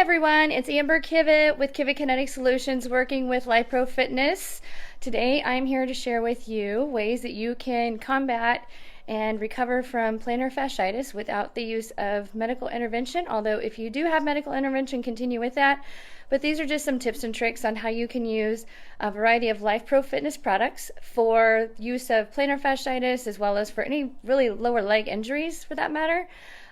everyone, it's Amber Kivett with Kivett Kinetic Solutions working with Lifepro Fitness. Today I'm here to share with you ways that you can combat and recover from plantar fasciitis without the use of medical intervention. Although if you do have medical intervention, continue with that. But these are just some tips and tricks on how you can use a variety of Lifepro Fitness products for use of plantar fasciitis as well as for any really lower leg injuries for that matter.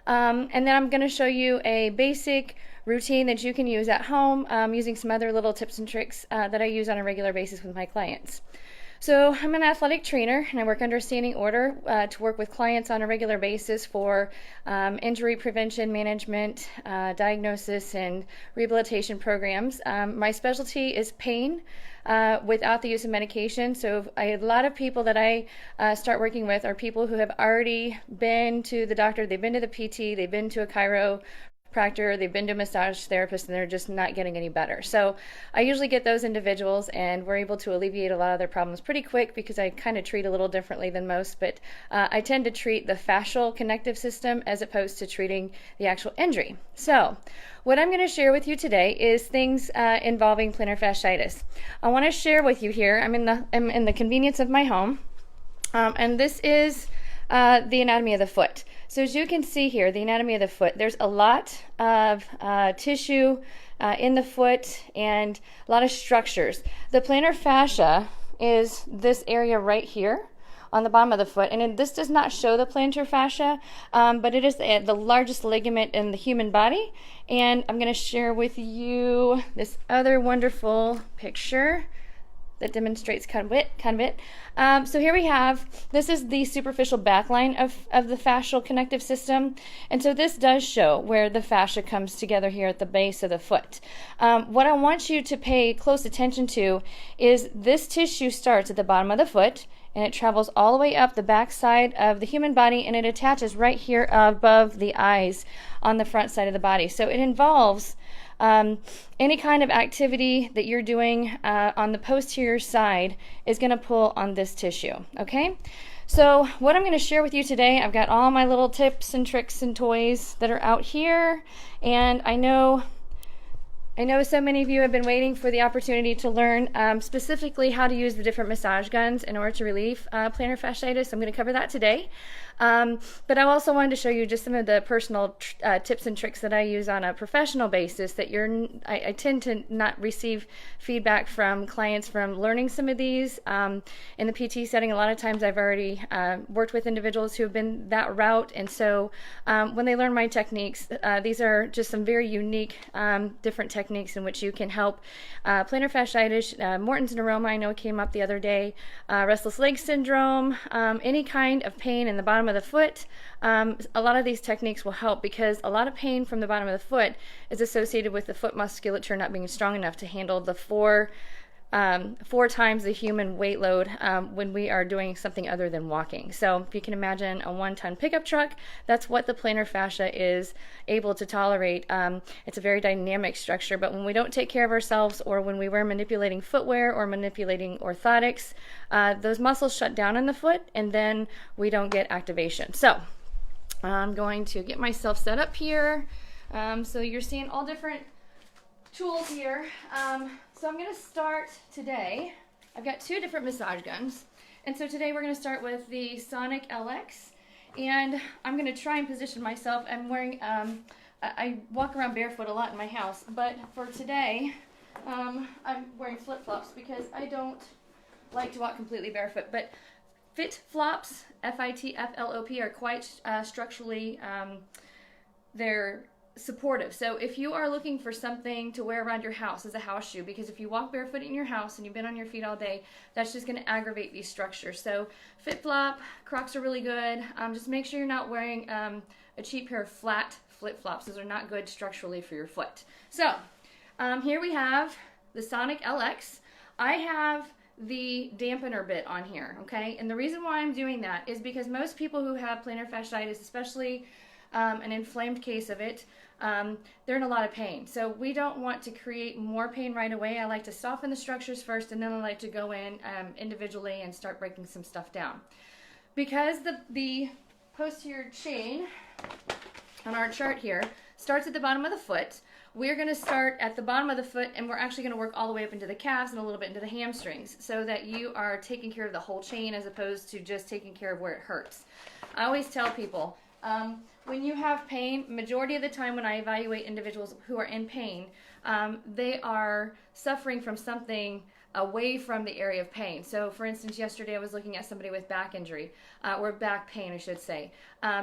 And then I'm going to show you a basic routine that you can use at home using some other little tips and tricks that I use on a regular basis with my clients. So I'm an athletic trainer and I work under a standing order to work with clients on a regular basis for injury prevention, management, diagnosis, and rehabilitation programs. My specialty is pain without the use of medication. So a lot of people that I start working with are people who have already been to the doctor, they've been to the PT, they've been to a chiropractor, they've been to a massage therapist, and they're just not getting any better. So I usually get those individuals and we're able to alleviate a lot of their problems pretty quick because I kind of treat a little differently than most, but I tend to treat the fascial connective system as opposed to treating the actual injury. So what I'm going to share with you today is things involving plantar fasciitis. I want to share with you here, I'm in the convenience of my home, and this is the anatomy of the foot. So as you can see here, the anatomy of the foot, there's a lot of tissue in the foot and a lot of structures. The plantar fascia is this area right here on the bottom of the foot, and this does not show the plantar fascia, but it is the largest ligament in the human body. And I'm going to share with you this other wonderful picture that demonstrates kind of it. So here we have, this is the superficial backline of the fascial connective system. And so this does show where the fascia comes together here at the base of the foot. What I want you to pay close attention to is this tissue starts at the bottom of the foot and it travels all the way up the back side of the human body and it attaches right here above the eyes on the front side of the body. So it involves any kind of activity that you're doing on the posterior side is going to pull on this tissue, okay? So what I'm going to share with you today, I've got all my little tips and tricks and toys that are out here, and I know so many of you have been waiting for the opportunity to learn specifically how to use the different massage guns in order to relieve plantar fasciitis. I'm going to cover that today. But I also wanted to show you just some of the personal tips and tricks that I use on a professional basis that I tend to not receive feedback from clients from learning some of these. In the PT setting, a lot of times I've already worked with individuals who have been that route, and so when they learn my techniques, these are just some very unique different techniques in which you can help plantar fasciitis, Morton's neuroma I know came up the other day, restless leg syndrome, any kind of pain in the bottom of the foot. A lot of these techniques will help because a lot of pain from the bottom of the foot is associated with the foot musculature not being strong enough to handle the four times the human weight load when we are doing something other than walking. So if you can imagine a 1-ton pickup truck, that's what the plantar fascia is able to tolerate. It's a very dynamic structure, but when we don't take care of ourselves or when we wear manipulating footwear or manipulating orthotics, those muscles shut down in the foot and then we don't get activation. So I'm going to get myself set up here. So you're seeing all different tools here. So I'm going to start today. I've got 2 different massage guns. And so today we're going to start with the Sonic LX. And I'm going to try and position myself. I'm wearing, I walk around barefoot a lot in my house. But for today, I'm wearing flip-flops because I don't like to walk completely barefoot. But FitFlops, F-I-T-F-L-O-P, are quite structurally, they're supportive. So if you are looking for something to wear around your house as a house shoe, because if you walk barefoot in your house and you've been on your feet all day, that's just going to aggravate these structures. So FitFlop, Crocs are really good. Just make sure you're not wearing a cheap pair of flat flip-flops. Those are not good structurally for your foot. So here we have the Sonic LX. I have the dampener bit on here, okay? And the reason why I'm doing that is because most people who have plantar fasciitis, especially an inflamed case of it, they're in a lot of pain. So we don't want to create more pain right away. I like to soften the structures first, and then I like to go in individually and start breaking some stuff down. Because the posterior chain on our chart here starts at the bottom of the foot. We're going to start at the bottom of the foot, and we're actually going to work all the way up into the calves and a little bit into the hamstrings, so that you are taking care of the whole chain as opposed to just taking care of where it hurts. I always tell people, when you have pain, majority of the time when I evaluate individuals who are in pain, they are suffering from something away from the area of pain. So for instance, yesterday I was looking at somebody with back injury, or back pain I should say.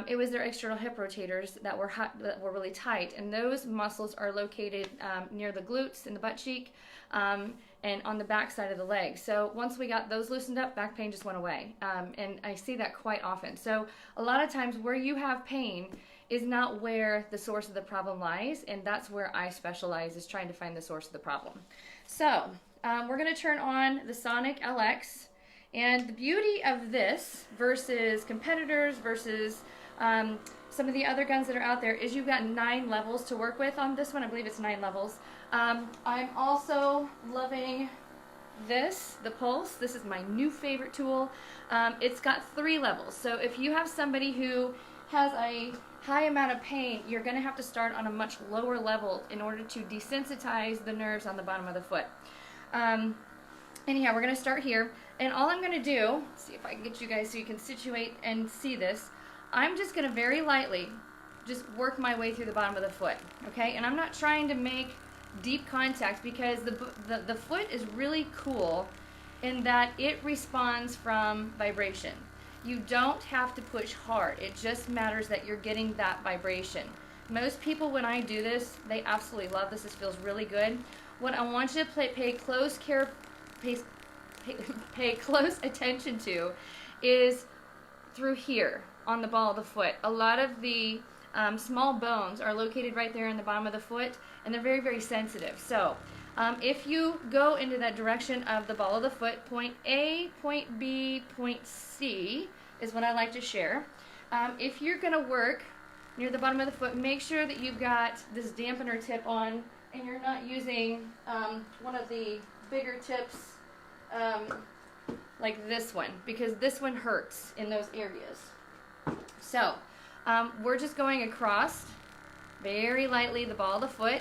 It was their external hip rotators that were really tight, and those muscles are located near the glutes and the butt cheek, and on the back side of the leg. So once we got those loosened up, back pain just went away. And I see that quite often. So a lot of times where you have pain is not where the source of the problem lies, and that's where I specialize, is trying to find the source of the problem. So we're going to turn on the Sonic LX, and the beauty of this versus competitors versus some of the other guns that are out there is you've got 9 levels to work with on this one. I believe it's 9 levels. I'm also loving this, the Pulse. This is my new favorite tool. It's got 3 levels. So if you have somebody who has a high amount of pain, you're going to have to start on a much lower level in order to desensitize the nerves on the bottom of the foot. Anyhow, we're going to start here, and all I'm going to do, see if I can get you guys so you can situate and see this, I'm just going to very lightly just work my way through the bottom of the foot, okay? And I'm not trying to make deep contact, because the foot is really cool in that it responds from vibration. You don't have to push hard. It just matters that you're getting that vibration. Most people, when I do this, they absolutely love this. This feels really good. What I want you to pay close attention to is through here on the ball of the foot. A lot of the small bones are located right there in the bottom of the foot, and they're very, very sensitive. So if you go into that direction of the ball of the foot, point A, point B, point C is what I like to share. If you're going to work near the bottom of the foot, make sure that you've got this dampener tip on, and you're not using one of the bigger tips like this one, because this one hurts in those areas. So we're just going across very lightly the ball of the foot,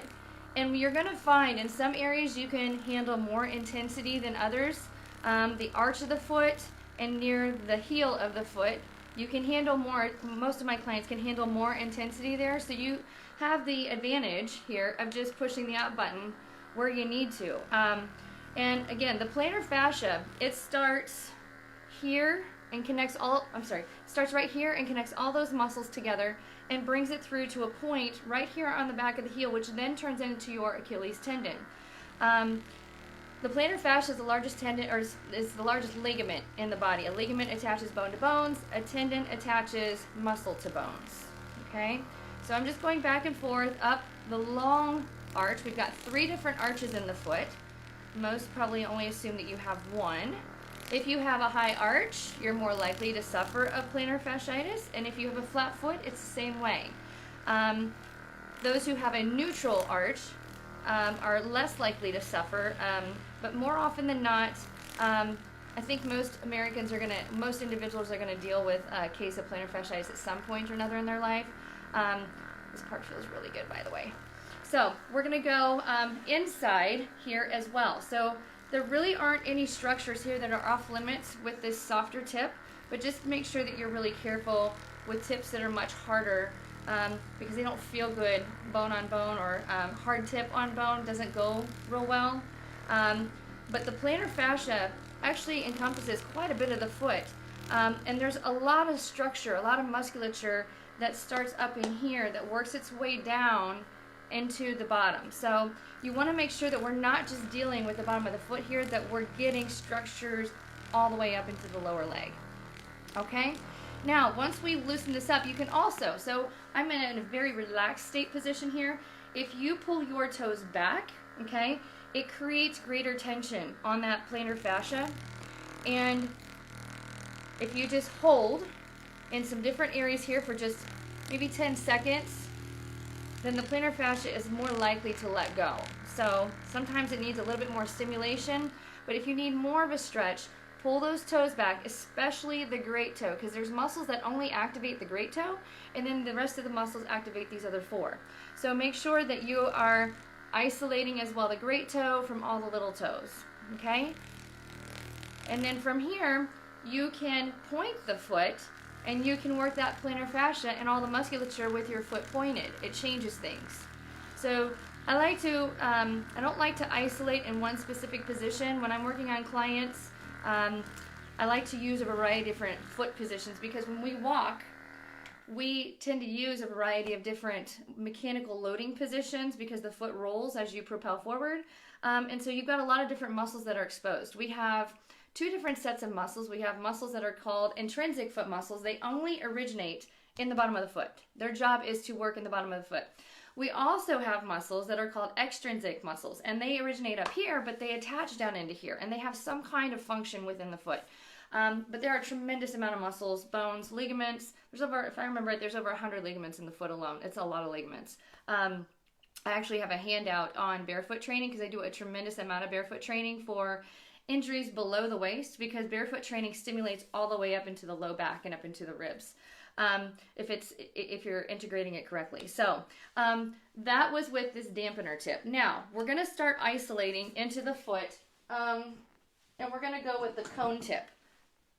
and you're going to find in some areas you can handle more intensity than others. The arch of the foot and near the heel of the foot, you can handle more. Most of my clients can handle more intensity there, so you have the advantage here of just pushing the out button where you need to. And again, the plantar fascia, it starts here and connects starts right here and connects all those muscles together and brings it through to a point right here on the back of the heel, which then turns into your Achilles tendon. The plantar fascia is the largest tendon, or is the largest ligament in the body. A ligament attaches bone to bones. A tendon attaches muscle to bones. Okay? So I'm just going back and forth up the long arch. We've got 3 different arches in the foot. Most probably only assume that you have one. If you have a high arch, you're more likely to suffer of plantar fasciitis, and if you have a flat foot, it's the same way. Those who have a neutral arch are less likely to suffer, but more often than not, I think most individuals are going to deal with a case of plantar fasciitis at some point or another in their life. This part feels really good, by the way. So we're going to go inside here as well. So there really aren't any structures here that are off limits with this softer tip, but just make sure that you're really careful with tips that are much harder, because they don't feel good bone on bone, or hard tip on bone doesn't go real well. But the plantar fascia actually encompasses quite a bit of the foot, and there's a lot of structure, a lot of musculature that starts up in here that works its way down into the bottom. So you want to make sure that we're not just dealing with the bottom of the foot here, that we're getting structures all the way up into the lower leg. Okay? Now, once we loosen this up, you can also, so I'm in a very relaxed state position here. If you pull your toes back, okay, it creates greater tension on that plantar fascia. And if you just hold in some different areas here for just maybe 10 seconds, then the plantar fascia is more likely to let go. So sometimes it needs a little bit more stimulation, but if you need more of a stretch, pull those toes back, especially the great toe, because there's muscles that only activate the great toe, and then the rest of the muscles activate these other four. So make sure that you are isolating as well the great toe from all the little toes, okay? And then from here, you can point the foot, and you can work that plantar fascia and all the musculature with your foot pointed. It changes things. So I don't like to isolate in one specific position. When I'm working on clients, I like to use a variety of different foot positions, because when we walk, we tend to use a variety of different mechanical loading positions because the foot rolls as you propel forward. And so you've got a lot of different muscles that are exposed. We have two different sets of muscles. We have muscles that are called intrinsic foot muscles. They only originate in the bottom of the foot. Their job is to work in the bottom of the foot. We also have muscles that are called extrinsic muscles, and they originate up here, but they attach down into here, and they have some kind of function within the foot. But there are a tremendous amount of muscles, bones, ligaments. There's over, if I remember right, there's over 100 ligaments in the foot alone. It's a lot of ligaments. I actually have a handout on barefoot training, because I do a tremendous amount of barefoot training for injuries below the waist, because barefoot training stimulates all the way up into the low back and up into the ribs. If you're integrating it correctly. So that was with this dampener tip. Now we're going to start isolating into the foot, and we're going to go with the cone tip.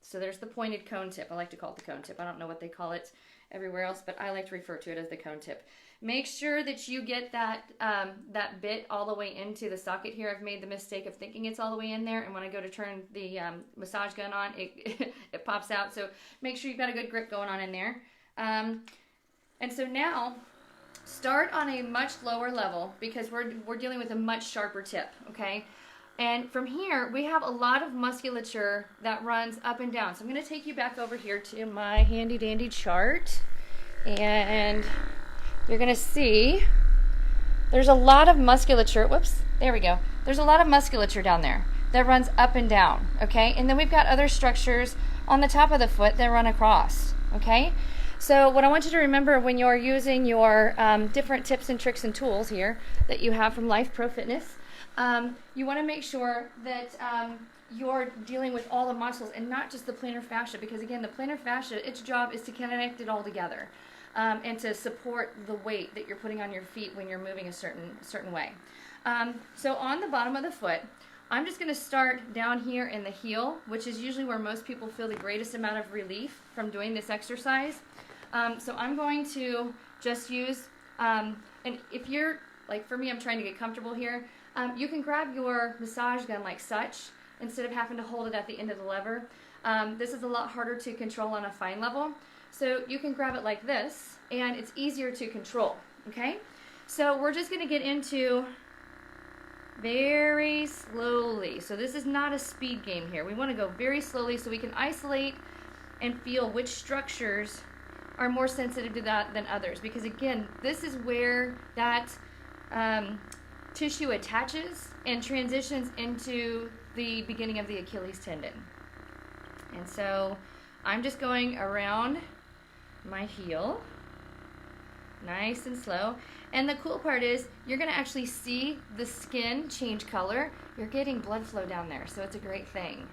So there's the pointed cone tip. I like to call it the cone tip. I don't know what they call it everywhere else, but I like to refer to it as the cone tip. Make sure that you get that that bit all the way into the socket here. I've made the mistake of thinking it's all the way in there, and when I go to turn the massage gun on, it it pops out. So make sure you've got a good grip going on in there. And so now start on a much lower level, because we're dealing with a much sharper tip, okay? And from here, we have a lot of musculature that runs up and down. So I'm going to take you back over here to my handy dandy chart, and you're going to see there's a lot of musculature. Whoops, there we go. There's a lot of musculature down there that runs up and down, okay? And then we've got other structures on the top of the foot that run across, okay? So what I want you to remember when you're using your different tips and tricks and tools here that you have from Lifepro Fitness, you want to make sure that you're dealing with all the muscles and not just the plantar fascia, because again, the plantar fascia, its job is to connect it all together. And to support the weight that you're putting on your feet when you're moving a certain way. So on the bottom of the foot, I'm just going to start down here in the heel, which is usually where most people feel the greatest amount of relief from doing this exercise. So I'm going to just use, and if you're, like for me, I'm trying to get comfortable here, you can grab your massage gun like such, instead of having to hold it at the end of the lever. This is a lot harder to control on a fine level. So you can grab it like this, and it's easier to control, okay? So we're just going to get into very slowly. So this is not a speed game here. We want to go very slowly so we can isolate and feel which structures are more sensitive to that than others. Because again, this is where that tissue attaches and transitions into the beginning of the Achilles tendon. And so I'm just going around my heel, nice and slow. And the cool part is you're going to actually see the skin change color. You're getting blood flow down there, so it's a great thing.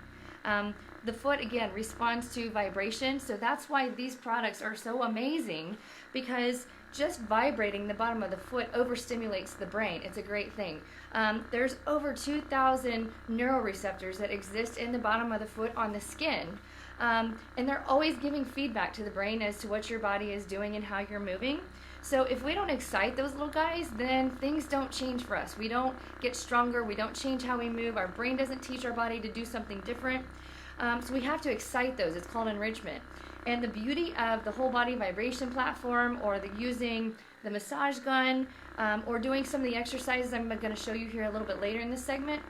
The foot, again, responds to vibration, so that's why these products are so amazing, because just vibrating the bottom of the foot overstimulates the brain. It's a great thing. There's over 2,000 neuroreceptors that exist in the bottom of the foot on the skin. And they're always giving feedback to the brain as to what your body is doing and how you're moving. So if we don't excite those little guys, then things don't change for us. We don't get stronger. We don't change how we move. Our brain doesn't teach our body to do something different. So we have to excite those. It's called enrichment. And the beauty of the whole body vibration platform, or using the massage gun, or doing some of the exercises I'm going to show you here a little bit later in this segment,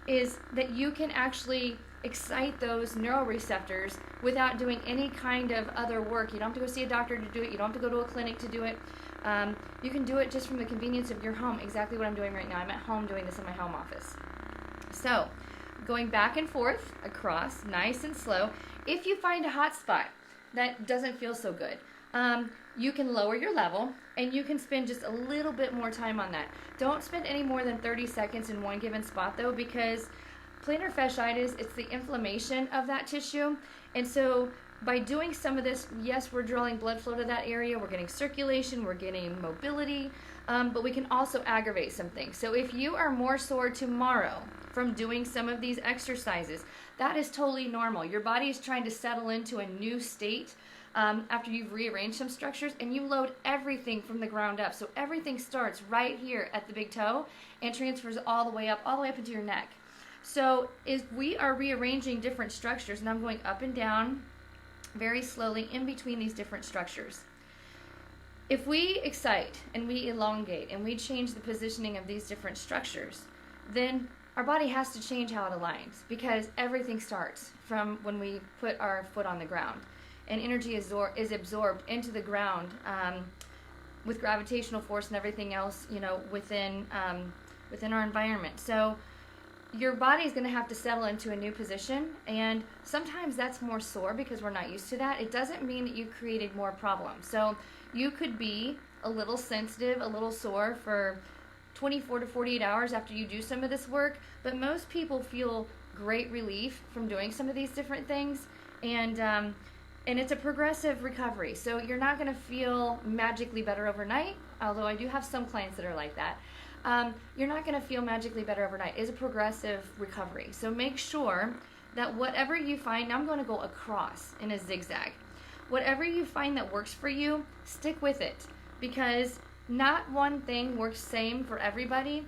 is that you can actually excite those neuroreceptors without doing any kind of other work. You don't have to go see a doctor to do it. You don't have to go to a clinic to do it. You can do it just from the convenience of your home, exactly what I'm doing right now. I'm at home doing this in my home office. So, going back and forth across, nice and slow. If you find a hot spot that doesn't feel so good, you can lower your level and you can spend just a little bit more time on that. Don't spend any more than 30 seconds in one given spot though, because plantar fasciitis, it's the inflammation of that tissue. And so by doing some of this, yes, we're drawing blood flow to that area, we're getting circulation, we're getting mobility, but we can also aggravate some things. So if you are more sore tomorrow from doing some of these exercises, that is totally normal. Your body is trying to settle into a new state after you've rearranged some structures, and you load everything from the ground up. So everything starts right here at the big toe and transfers all the way up into your neck. So if we are rearranging different structures, and I'm going up and down very slowly in between these different structures. If we excite and we elongate and we change the positioning of these different structures, then our body has to change how it aligns, because everything starts from when we put our foot on the ground, and energy is absorbed into the ground with gravitational force and everything else, within our environment. So your body is going to have to settle into a new position, and sometimes that's more sore because we're not used to that. It doesn't mean that you created more problems. So you could be a little sensitive, a little sore for 24 to 48 hours after you do some of this work, but most people feel great relief from doing some of these different things, and it's a progressive recovery. So you're not going to feel magically better overnight, although I do have some clients that are like that. You're not going to feel magically better overnight. It's a progressive recovery. So make sure that whatever you find, now I'm going to go across in a zigzag. Whatever you find that works for you, stick with it, because not one thing works the same for everybody.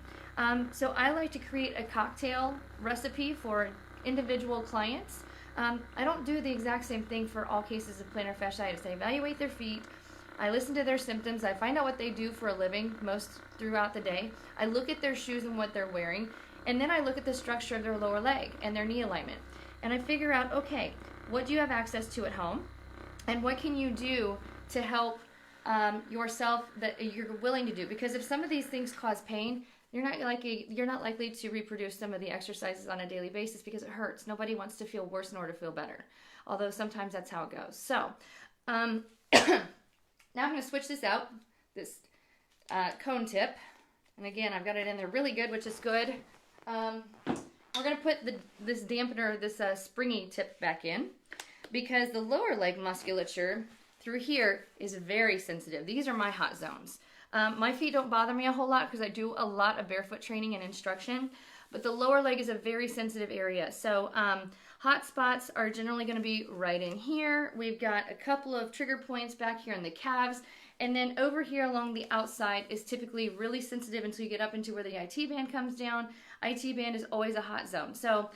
So I like to create a cocktail recipe for individual clients. I don't do the exact same thing for all cases of plantar fasciitis. I evaluate their feet. I listen to their symptoms. I find out what they do for a living most throughout the day. I look at their shoes and what they're wearing. And then I look at the structure of their lower leg and their knee alignment. And I figure out, okay, what do you have access to at home? And what can you do to help yourself that you're willing to do? Because if some of these things cause pain, you're not likely to reproduce some of the exercises on a daily basis because it hurts. Nobody wants to feel worse in order to feel better. Although sometimes that's how it goes. So, now I'm going to switch this out, this cone tip. And again, I've got it in there really good, which is good. We're going to put this dampener, this springy tip back in, because the lower leg musculature through here is very sensitive. These are my hot zones. My feet don't bother me a whole lot because I do a lot of barefoot training and instruction, but the lower leg is a very sensitive area. So hot spots are generally going to be right in here. We've got a couple of trigger points back here in the calves, and then over here along the outside is typically really sensitive until you get up into where the IT band comes down. IT band is always a hot zone. So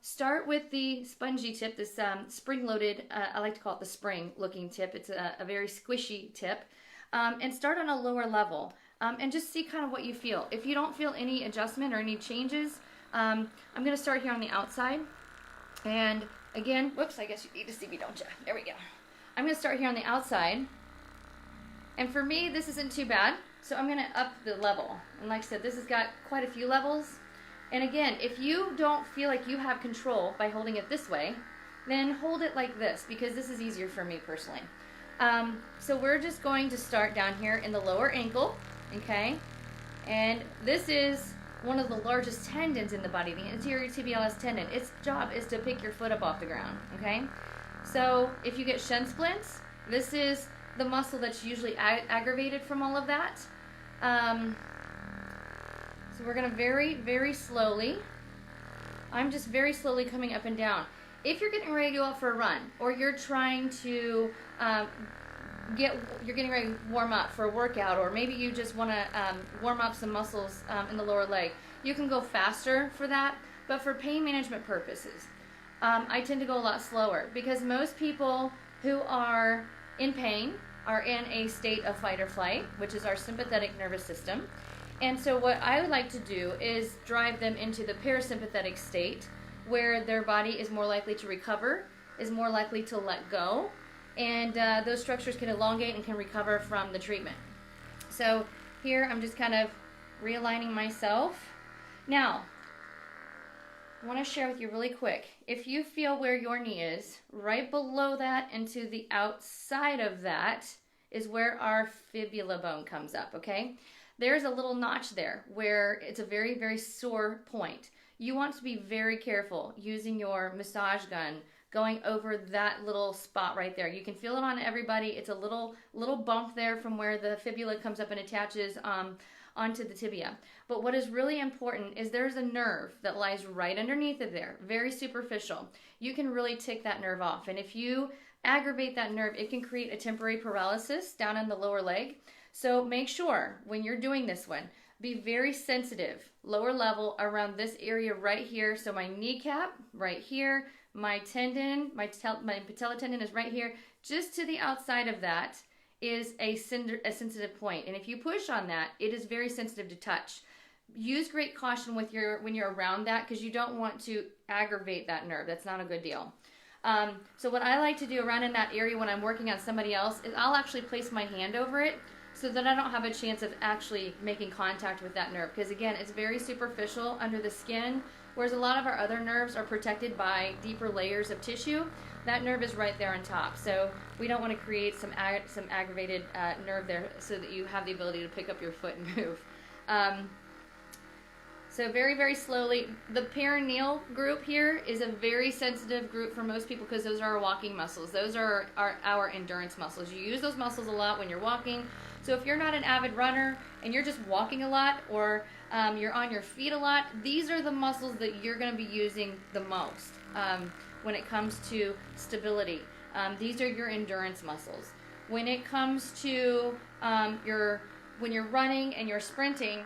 start with the spongy tip, this spring-loaded, I like to call it the spring-looking tip. It's a very squishy tip. And start on a lower level and just see kind of what you feel. If you don't feel any adjustment or any changes, I'm going to start here on the outside. And again, whoops, I guess you need to see me, don't you? There we go. I'm going to start here on the outside. And for me, this isn't too bad, so I'm going to up the level. And like I said, this has got quite a few levels. And again, if you don't feel like you have control by holding it this way, then hold it like this, because this is easier for me personally. So we're just going to start down here in the lower ankle, okay? And this is one of the largest tendons in the body, the anterior tibialis tendon. Its job is to pick your foot up off the ground, okay? So if you get shin splints, this is the muscle that's usually aggravated from all of that. So we're going to very, very slowly, I'm just very slowly coming up and down. If you're getting ready to go out for a run, or you're trying to you're getting ready to warm up for a workout, or maybe you just want to warm up some muscles in the lower leg, you can go faster for that. But for pain management purposes, I tend to go a lot slower, because most people who are in pain are in a state of fight or flight, which is our sympathetic nervous system. And so what I would like to do is drive them into the parasympathetic state, where their body is more likely to recover, is more likely to let go, and those structures can elongate and can recover from the treatment. So here I'm just kind of realigning myself. Now, I want to share with you really quick, if you feel where your knee is, right below that and to the outside of that is where our fibula bone comes up, okay? there's a little notch there where it's a very, very sore point. You want to be very careful using your massage gun going over that little spot right there. You can feel it on everybody. It's a little bump there from where the fibula comes up and attaches onto the tibia. But what is really important is there's a nerve that lies right underneath of there, very superficial. You can really tick that nerve off. And if you aggravate that nerve, it can create a temporary paralysis down in the lower leg. So make sure when you're doing this one, be very sensitive, lower level around this area right here. So my kneecap right here, my tendon, my patella tendon is right here. Just to the outside of that is a sensitive point. And if you push on that, it is very sensitive to touch. Use great caution with when you're around that, because you don't want to aggravate that nerve. That's not a good deal. So what I like to do around in that area when I'm working on somebody else is I'll actually place my hand over it so that I don't have a chance of actually making contact with that nerve. Because again, it's very superficial under the skin, whereas a lot of our other nerves are protected by deeper layers of tissue. That nerve is right there on top. So we don't want to create some aggravated nerve there so that you have the ability to pick up your foot and move. So very, very slowly. The perineal group here is a very sensitive group for most people because those are our walking muscles. Those are our endurance muscles. You use those muscles a lot when you're walking. So if you're not an avid runner and you're just walking a lot, or you're on your feet a lot, these are the muscles that you're going to be using the most when it comes to stability. These are your endurance muscles. When it comes to when you're running and you're sprinting,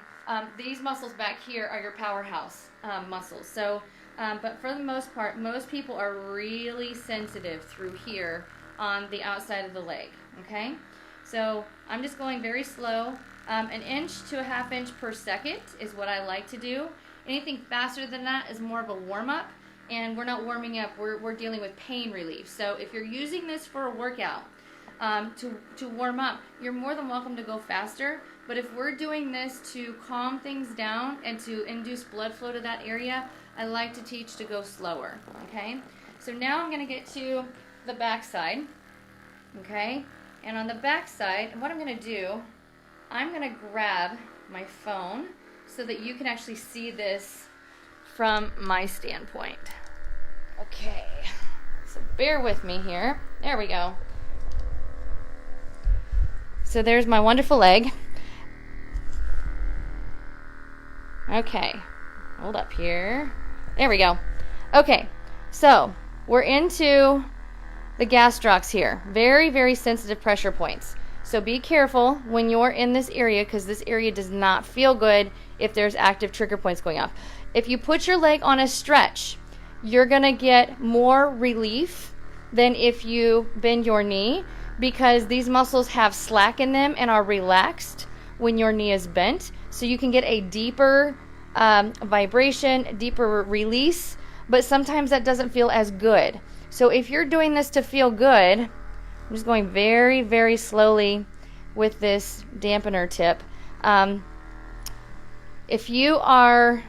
these muscles back here are your powerhouse muscles. So, but for the most part, most people are really sensitive through here on the outside of the leg, okay? So I'm just going very slow. 1 inch to a 1/2 inch per second is what I like to do. Anything faster than that is more of a warm-up, and we're not warming up, we're dealing with pain relief. So if you're using this for a workout, to warm up, you're more than welcome to go faster. But if we're doing this to calm things down and to induce blood flow to that area, I like to teach to go slower, okay? So now I'm going to get to the back side, okay? And on the back side, what I'm going to do, I'm going to grab my phone so that you can actually see this from my standpoint. Okay, so bear with me here. There we go. So there's my wonderful leg. Okay, hold up here. There we go. Okay, so we're into the gastrocs here. Very, very sensitive pressure points. So be careful when you're in this area, because this area does not feel good if there's active trigger points going off. If you put your leg on a stretch, you're going to get more relief than if you bend your knee, because these muscles have slack in them and are relaxed when your knee is bent. So you can get a deeper vibration, deeper release, but sometimes that doesn't feel as good. So if you're doing this to feel good, I'm just going very, very slowly with this dampener tip. If you are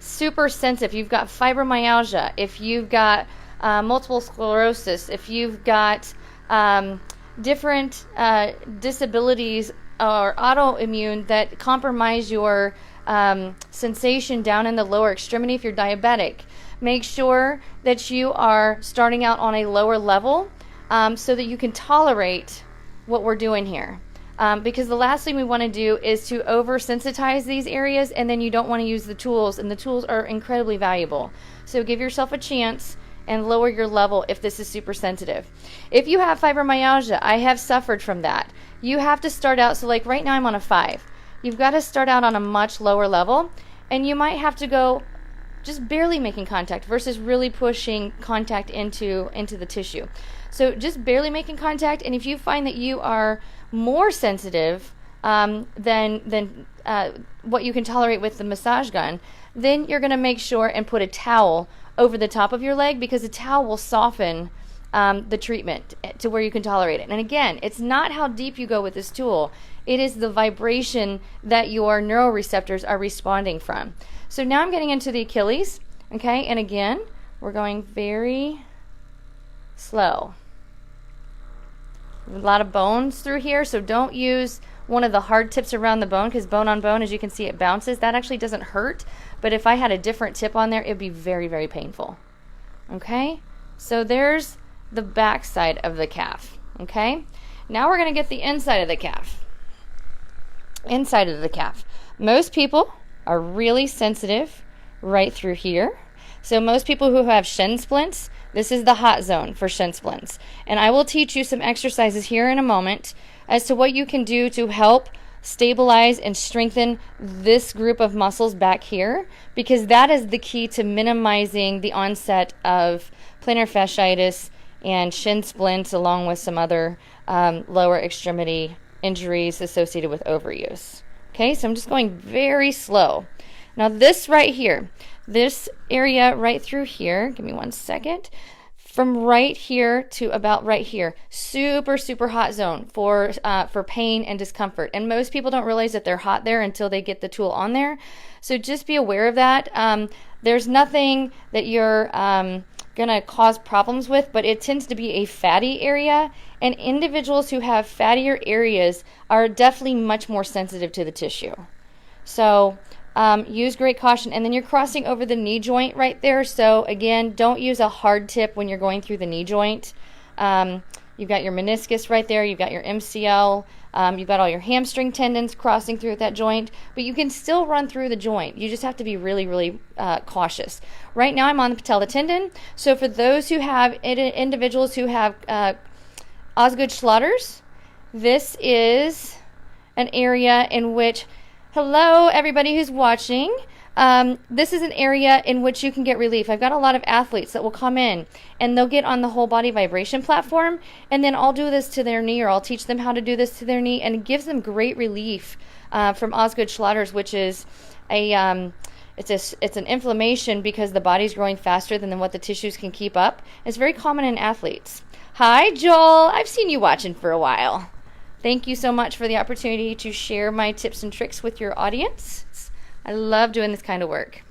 super sensitive, you've got fibromyalgia, if you've got multiple sclerosis, if you've got different disabilities or autoimmune that compromise your sensation down in the lower extremity, if you're diabetic, make sure that you are starting out on a lower level so that you can tolerate what we're doing here. Because the last thing we want to do is to oversensitize these areas, and then you don't want to use the tools, and the tools are incredibly valuable. So give yourself a chance and lower your level if this is super sensitive. If you have fibromyalgia, I have suffered from that. You have to start out, so like right now I'm on a 5. You've got to start out on a much lower level, and you might have to go just barely making contact versus really pushing contact into the tissue. So just barely making contact, and if you find that you are more sensitive than what you can tolerate with the massage gun, then you're going to make sure and put a towel over the top of your leg, because a towel will soften the treatment to where you can tolerate it. And again, it's not how deep you go with this tool. It is the vibration that your neuroreceptors are responding from. So now I'm getting into the Achilles, okay? And again, we're going very slow. A lot of bones through here, so don't use one of the hard tips around the bone, because bone on bone, as you can see, it bounces. That actually doesn't hurt, but if I had a different tip on there, it'd be very, very painful. Okay, so there's the back side of the calf. Okay, now we're going to get the inside of the calf. Inside of the calf. Most people are really sensitive right through here. So most people who have shin splints, this is the hot zone for shin splints. And I will teach you some exercises here in a moment as to what you can do to help stabilize and strengthen this group of muscles back here, because that is the key to minimizing the onset of plantar fasciitis and shin splints, along with some other lower extremity injuries associated with overuse. Okay, so I'm just going very slow. Now this right here, this area right through here, give me 1 second, from right here to about right here, super, super hot zone for pain and discomfort. And most people don't realize that they're hot there until they get the tool on there. So just be aware of that. There's nothing that you're gonna cause problems with, but it tends to be a fatty area, and individuals who have fattier areas are definitely much more sensitive to the tissue. So use great caution. And then you're crossing over the knee joint right there. So again, don't use a hard tip when you're going through the knee joint. You've got your meniscus right there. You've got your MCL. You've got all your hamstring tendons crossing through that joint, but you can still run through the joint. You just have to be really, really cautious. Right now I'm on the patella tendon. So for those who have individuals who have Osgood-Schlatter's, this is an area in which, hello everybody who's watching, this is an area in which you can get relief. I've got a lot of athletes that will come in and they'll get on the whole body vibration platform, and then I'll do this to their knee, or I'll teach them how to do this to their knee, and it gives them great relief from Osgood-Schlatter's, which is it's an inflammation because the body's growing faster than what the tissues can keep up. It's very common in athletes. Hi Joel, I've seen you watching for a while. Thank you so much for the opportunity to share my tips and tricks with your audience. I love doing this kind of work.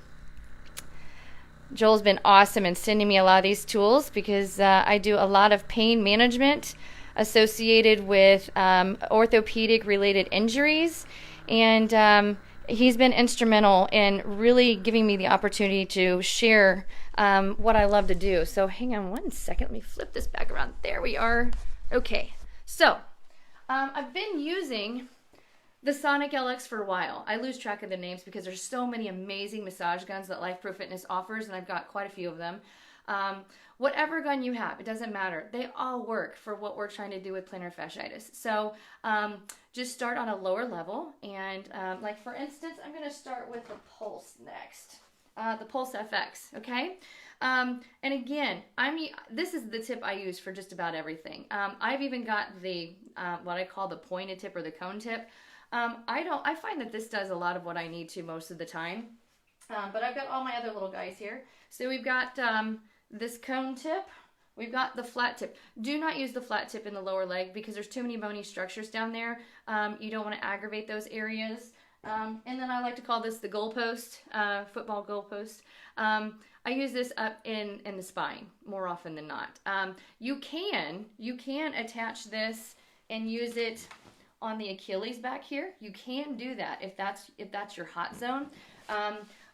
Joel's been awesome in sending me a lot of these tools because I do a lot of pain management associated with orthopedic related injuries, and he's been instrumental in really giving me the opportunity to share what I love to do. So hang on 1 second, let me flip this back around. There we are. Okay, so I've been using the Sonic LX for a while. I lose track of the names because there's so many amazing massage guns that Lifepro Fitness offers, and I've got quite a few of them. Whatever gun you have, it doesn't matter. They all work for what we're trying to do with plantar fasciitis. So just start on a lower level, and like for instance, I'm going to start with the Pulse next. The Pulse FX, okay? And again, this is the tip I use for just about everything. I've even got the what I call the pointed tip or the cone tip. I find that this does a lot of what I need to most of the time. But I've got all my other little guys here. So we've got this cone tip. We've got the flat tip. Do not use the flat tip in the lower leg because there's too many bony structures down there. You don't want to aggravate those areas. And then I like to call this the goalpost, football goalpost. I use this up in the spine more often than not. You can attach this and use it on the Achilles back here. You can do that if that's your hot zone.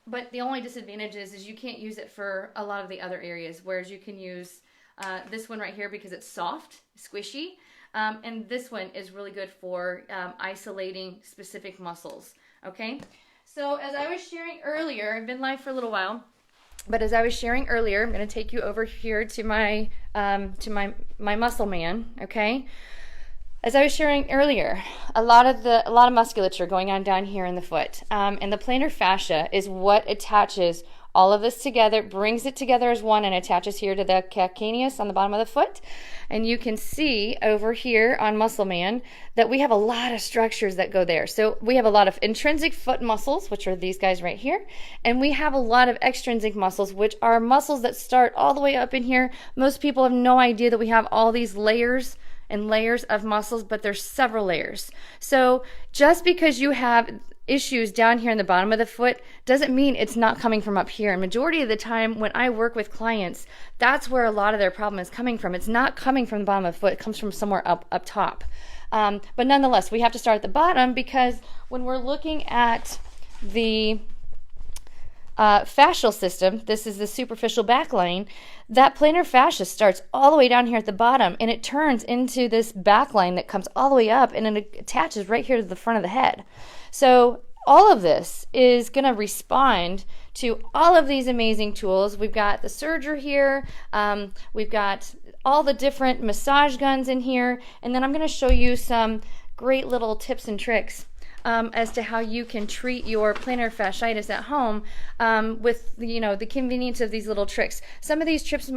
But the only disadvantage is you can't use it for a lot of the other areas, whereas you can use this one right here because it's soft, squishy. And this one is really good for isolating specific muscles, okay? So as I was sharing earlier, I've been live for a little while, but as I was sharing earlier, I'm gonna take you over here to my muscle man, okay? As I was sharing earlier, a lot of musculature going on down here in the foot, and the plantar fascia is what attaches all of this together, brings it together as one, and attaches here to the calcaneus on the bottom of the foot. And you can see over here on Muscle Man that we have a lot of structures that go there. So we have a lot of intrinsic foot muscles, which are these guys right here, and we have a lot of extrinsic muscles, which are muscles that start all the way up in here. Most people have no idea that we have all these layers and layers of muscles, but there's several layers. So just because you have issues down here in the bottom of the foot doesn't mean it's not coming from up here. And majority of the time when I work with clients, that's where a lot of their problem is coming from. It's not coming from the bottom of the foot, it comes from somewhere up top. But nonetheless, we have to start at the bottom, because when we're looking at the fascial system, this is the superficial back line, that plantar fascia starts all the way down here at the bottom, and it turns into this back line that comes all the way up, and it attaches right here to the front of the head. So all of this is going to respond to all of these amazing tools. We've got the serger here, we've got all the different massage guns in here, and then I'm going to show you some great little tips and tricks as to how you can treat your plantar fasciitis at home with the convenience of these little tricks. Some of these tricks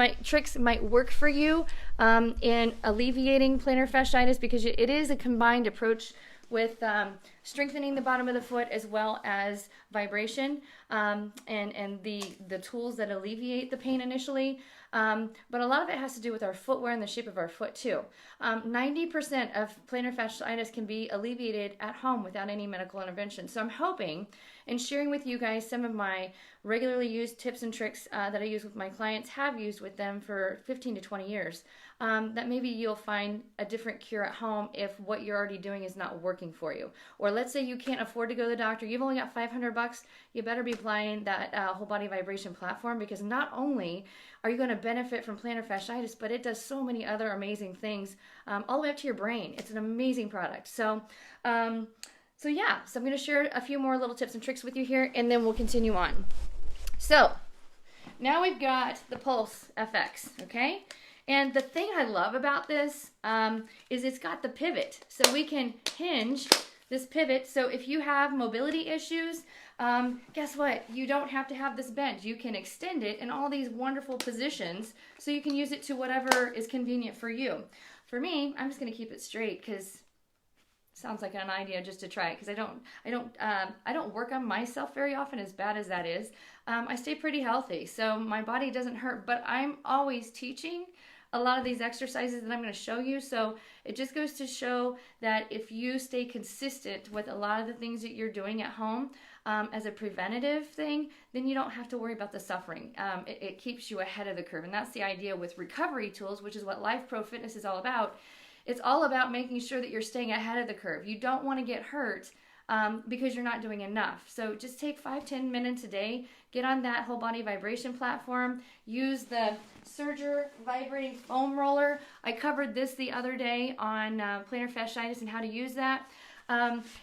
might work for you in alleviating plantar fasciitis, because it is a combined approach with strengthening the bottom of the foot as well as vibration and the tools that alleviate the pain initially. But a lot of it has to do with our footwear and the shape of our foot too. 90% of plantar fasciitis can be alleviated at home without any medical intervention. So I'm hoping in sharing with you guys some of my regularly used tips and tricks that I use with my clients, have used with them for 15 to 20 years, that maybe you'll find a different cure at home if what you're already doing is not working for you. Or let's say you can't afford to go to the doctor, you've only got $500, you better be applying that whole body vibration platform, because not only are you going to benefit from plantar fasciitis, but it does so many other amazing things all the way up to your brain. It's an amazing product. So I'm going to share a few more little tips and tricks with you here, and then we'll continue on. So now we've got the Pulse FX, okay? And the thing I love about this is it's got the pivot. So we can hinge this pivot. So if you have mobility issues, guess what? You don't have to have this bent. You can extend it in all these wonderful positions, so you can use it to whatever is convenient for you. For me, I'm just going to keep it straight, because sounds like an idea just to try it, because I don't work on myself very often, as bad as that is. I stay pretty healthy, so my body doesn't hurt, but I'm always teaching a lot of these exercises that I'm going to show you. So it just goes to show that if you stay consistent with a lot of the things that you're doing at home as a preventative thing, then you don't have to worry about the suffering. It keeps you ahead of the curve, and that's the idea with recovery tools, which is what Lifepro Fitness is all about. It's all about making sure that you're staying ahead of the curve. You don't want to get hurt because you're not doing enough. So just take 5-10 minutes a day, get on that whole body vibration platform, use the Serger vibrating foam roller. I covered this the other day on plantar fasciitis and how to use that.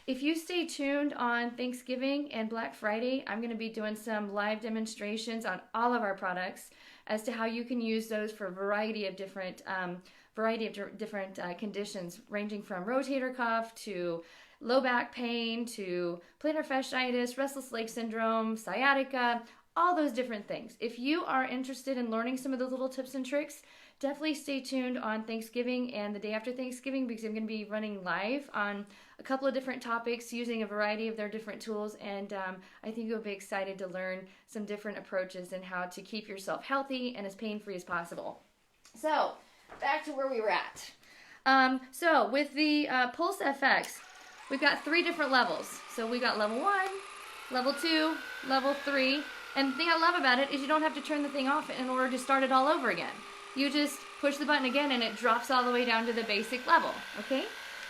If you stay tuned on Thanksgiving and Black Friday, I'm going to be doing some live demonstrations on all of our products as to how you can use those for a variety of different conditions, ranging from rotator cuff to low back pain to plantar fasciitis, restless leg syndrome, sciatica, all those different things. If you are interested in learning some of those little tips and tricks, definitely stay tuned on Thanksgiving and the day after Thanksgiving, because I'm going to be running live on a couple of different topics using a variety of their different tools, and I think you'll be excited to learn some different approaches and how to keep yourself healthy and as pain-free as possible. So back to where we were at. So with the Pulse FX, we've got 3 different levels. So we got level 1, level 2, level 3. And the thing I love about it is you don't have to turn the thing off in order to start it all over again. You just push the button again and it drops all the way down to the basic level, okay?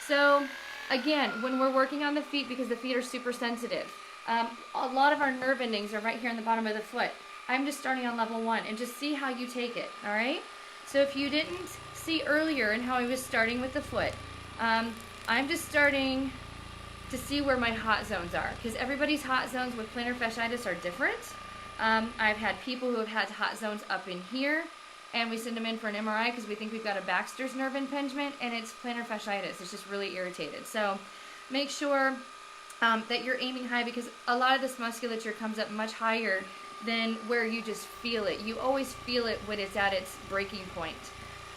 So again, when we're working on the feet, because the feet are super sensitive, a lot of our nerve endings are right here on the bottom of the foot. I'm just starting on level 1, and just see how you take it, all right? So if you didn't see earlier in how I was starting with the foot, I'm just starting to see where my hot zones are, because everybody's hot zones with plantar fasciitis are different. I've had people who have had hot zones up in here, and we send them in for an MRI because we think we've got a Baxter's nerve impingement, and it's plantar fasciitis. It's just really irritated. So make sure that you're aiming high, because a lot of this musculature comes up much higher than where you just feel it. You always feel it when it's at its breaking point.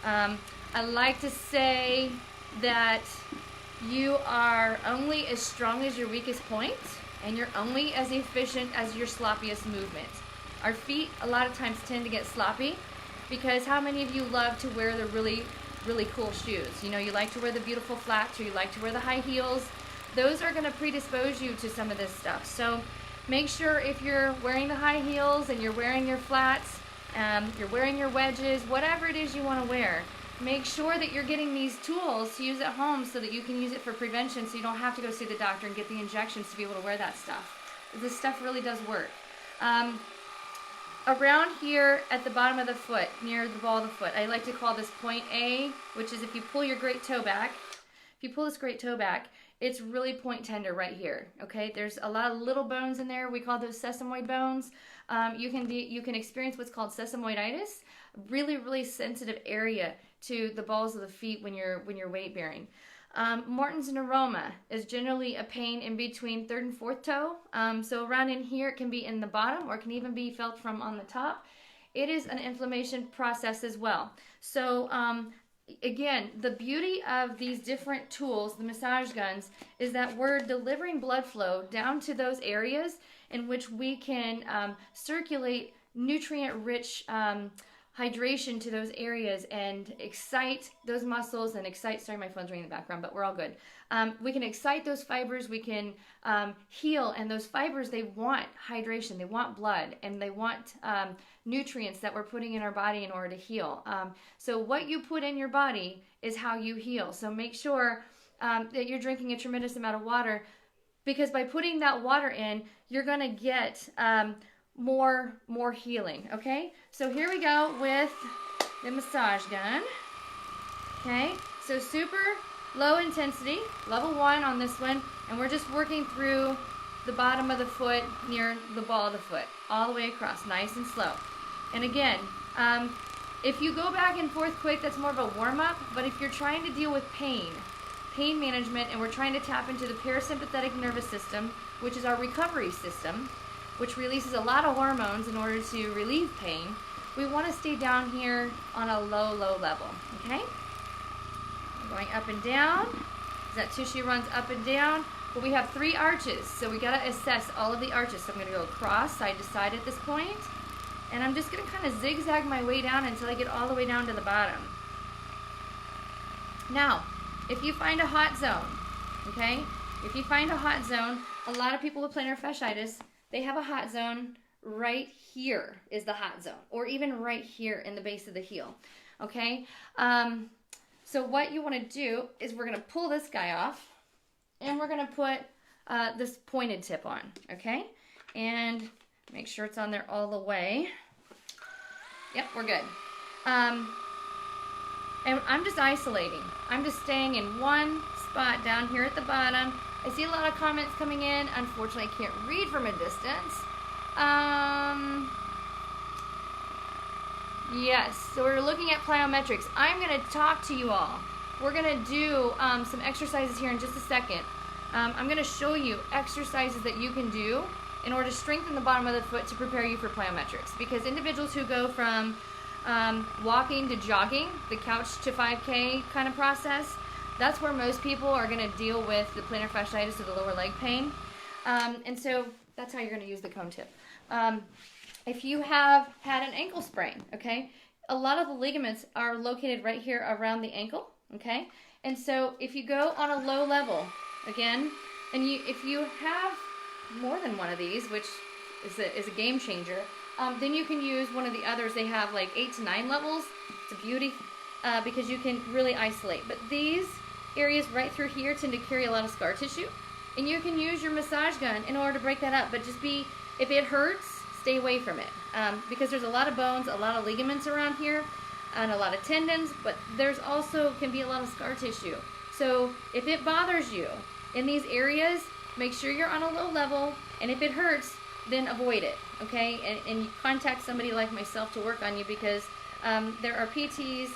I like to say that you are only as strong as your weakest point, and you're only as efficient as your sloppiest movement. Our feet a lot of times tend to get sloppy, because how many of you love to wear the really, really cool shoes? You know, you like to wear the beautiful flats, or you like to wear the high heels. Those are going to predispose you to some of this stuff. So make sure if you're wearing the high heels and you're wearing your flats, you're wearing your wedges, whatever it is you want to wear, make sure that you're getting these tools to use at home so that you can use it for prevention, so you don't have to go see the doctor and get the injections to be able to wear that stuff. This stuff really does work. Around here at the bottom of the foot, near the ball of the foot, I like to call this point A, which is if you pull your great toe back, if you pull this great toe back, it's really point tender right here, okay? There's a lot of little bones in there. We call those sesamoid bones. You can experience what's called sesamoiditis, really, really sensitive area to the balls of the feet when you're weight bearing. Morton's neuroma is generally a pain in between third and fourth toe. So around in here, it can be in the bottom, or it can even be felt from on the top. It is an inflammation process as well. So again, the beauty of these different tools, the massage guns, is that we're delivering blood flow down to those areas in which we can circulate nutrient-rich hydration to those areas and excite those muscles and excite, sorry, my phone's ringing in the background, but we're all good. We can excite those fibers, we can heal, and those fibers, they want hydration, they want blood, and they want nutrients that we're putting in our body in order to heal. So what you put in your body is how you heal. So make sure that you're drinking a tremendous amount of water, because by putting that water in, you're gonna get more healing, okay? So here we go with the massage gun, okay? So super low intensity, level 1 on this one, and we're just working through the bottom of the foot near the ball of the foot, all the way across, nice and slow. And again, if you go back and forth quick, that's more of a warm-up, but if you're trying to deal with pain management, and we're trying to tap into the parasympathetic nervous system, which is our recovery system, which releases a lot of hormones in order to relieve pain, we want to stay down here on a low level, okay? Going up and down, that tissue runs up and down, but we have 3 arches, so we got to assess all of the arches. So I'm going to go across, side to side at this point, and I'm just going to kind of zigzag my way down until I get all the way down to the bottom. Now, if you find a hot zone, okay? If you find a hot zone, a lot of people with plantar fasciitis, they have a hot zone right here is the hot zone, or even right here in the base of the heel, okay? So what you want to do is we're going to pull this guy off, and we're going to put this pointed tip on, okay? And make sure it's on there all the way. Yep, we're good. And I'm just isolating. I'm just staying in one spot down here at the bottom. I see a lot of comments coming in. Unfortunately, I can't read from a distance. Yes, so we're looking at plyometrics. I'm going to talk to you all. We're going to do some exercises here in just a second. I'm going to show you exercises that you can do in order to strengthen the bottom of the foot to prepare you for plyometrics. Because individuals who go from walking to jogging, the couch to 5K kind of process, that's where most people are going to deal with the plantar fasciitis or the lower leg pain. And so that's how you're going to use the cone tip. If you have had an ankle sprain, okay, a lot of the ligaments are located right here around the ankle, okay? And so if you go on a low level, again, and if you have more than one of these, which is a game changer, then you can use one of the others. They have like 8 to 9 levels. It's a beauty because you can really isolate. But these areas right through here tend to carry a lot of scar tissue, and you can use your massage gun in order to break that up. But just if it hurts, stay away from it because there's a lot of bones, a lot of ligaments around here, and a lot of tendons, but there's also can be a lot of scar tissue. So if it bothers you in these areas, make sure you're on a low level, and if it hurts, then avoid it, okay? And contact somebody like myself to work on you, because there are PTs,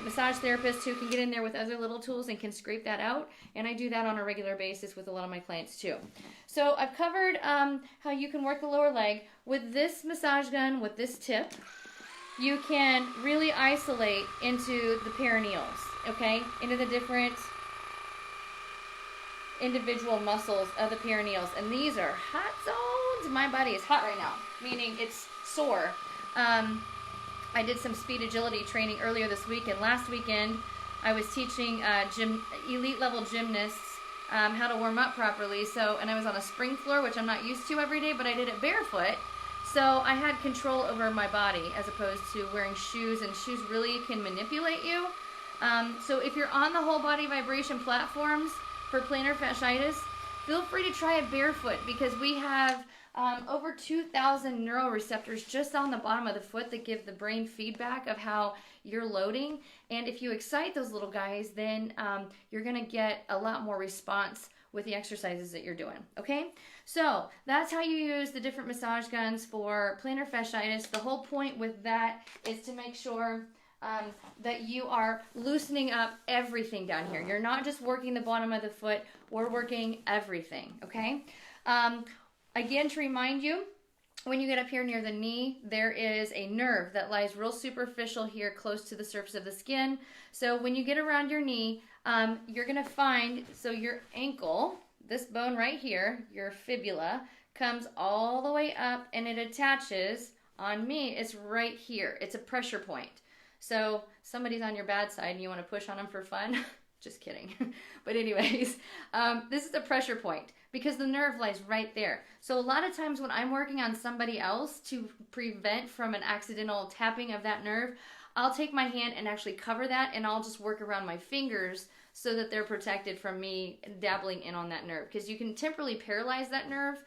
massage therapists who can get in there with other little tools and can scrape that out, and I do that on a regular basis with a lot of my clients too. So I've covered how you can work the lower leg. With this massage gun, with this tip, you can really isolate into the perineals, okay? Into the different individual muscles of the perineals, and these are hot zones. My body is hot right now, meaning it's sore. I did some speed agility training earlier this week, and last weekend I was teaching elite level gymnasts how to warm up properly. And I was on a spring floor, which I'm not used to every day, but I did it barefoot. So I had control over my body as opposed to wearing shoes, and shoes really can manipulate you. So if you're on the whole body vibration platforms for plantar fasciitis, feel free to try it barefoot, because we have over 2,000 neuroreceptors just on the bottom of the foot that give the brain feedback of how you're loading. And if you excite those little guys, then you're going to get a lot more response with the exercises that you're doing, okay? So that's how you use the different massage guns for plantar fasciitis. The whole point with that is to make sure that you are loosening up everything down here. You're not just working the bottom of the foot, we're working everything, okay? Again, to remind you, when you get up here near the knee, there is a nerve that lies real superficial here close to the surface of the skin. So when you get around your knee, you're going to find, so your ankle, this bone right here, your fibula, comes all the way up and it attaches. On me, it's right here. It's a pressure point. So somebody's on your bad side and you want to push on them for fun. Just kidding. But anyways, this is a pressure point because the nerve lies right there. So a lot of times when I'm working on somebody else to prevent from an accidental tapping of that nerve, I'll take my hand and actually cover that, and I'll just work around my fingers so that they're protected from me dabbling in on that nerve, because you can temporarily paralyze that nerve.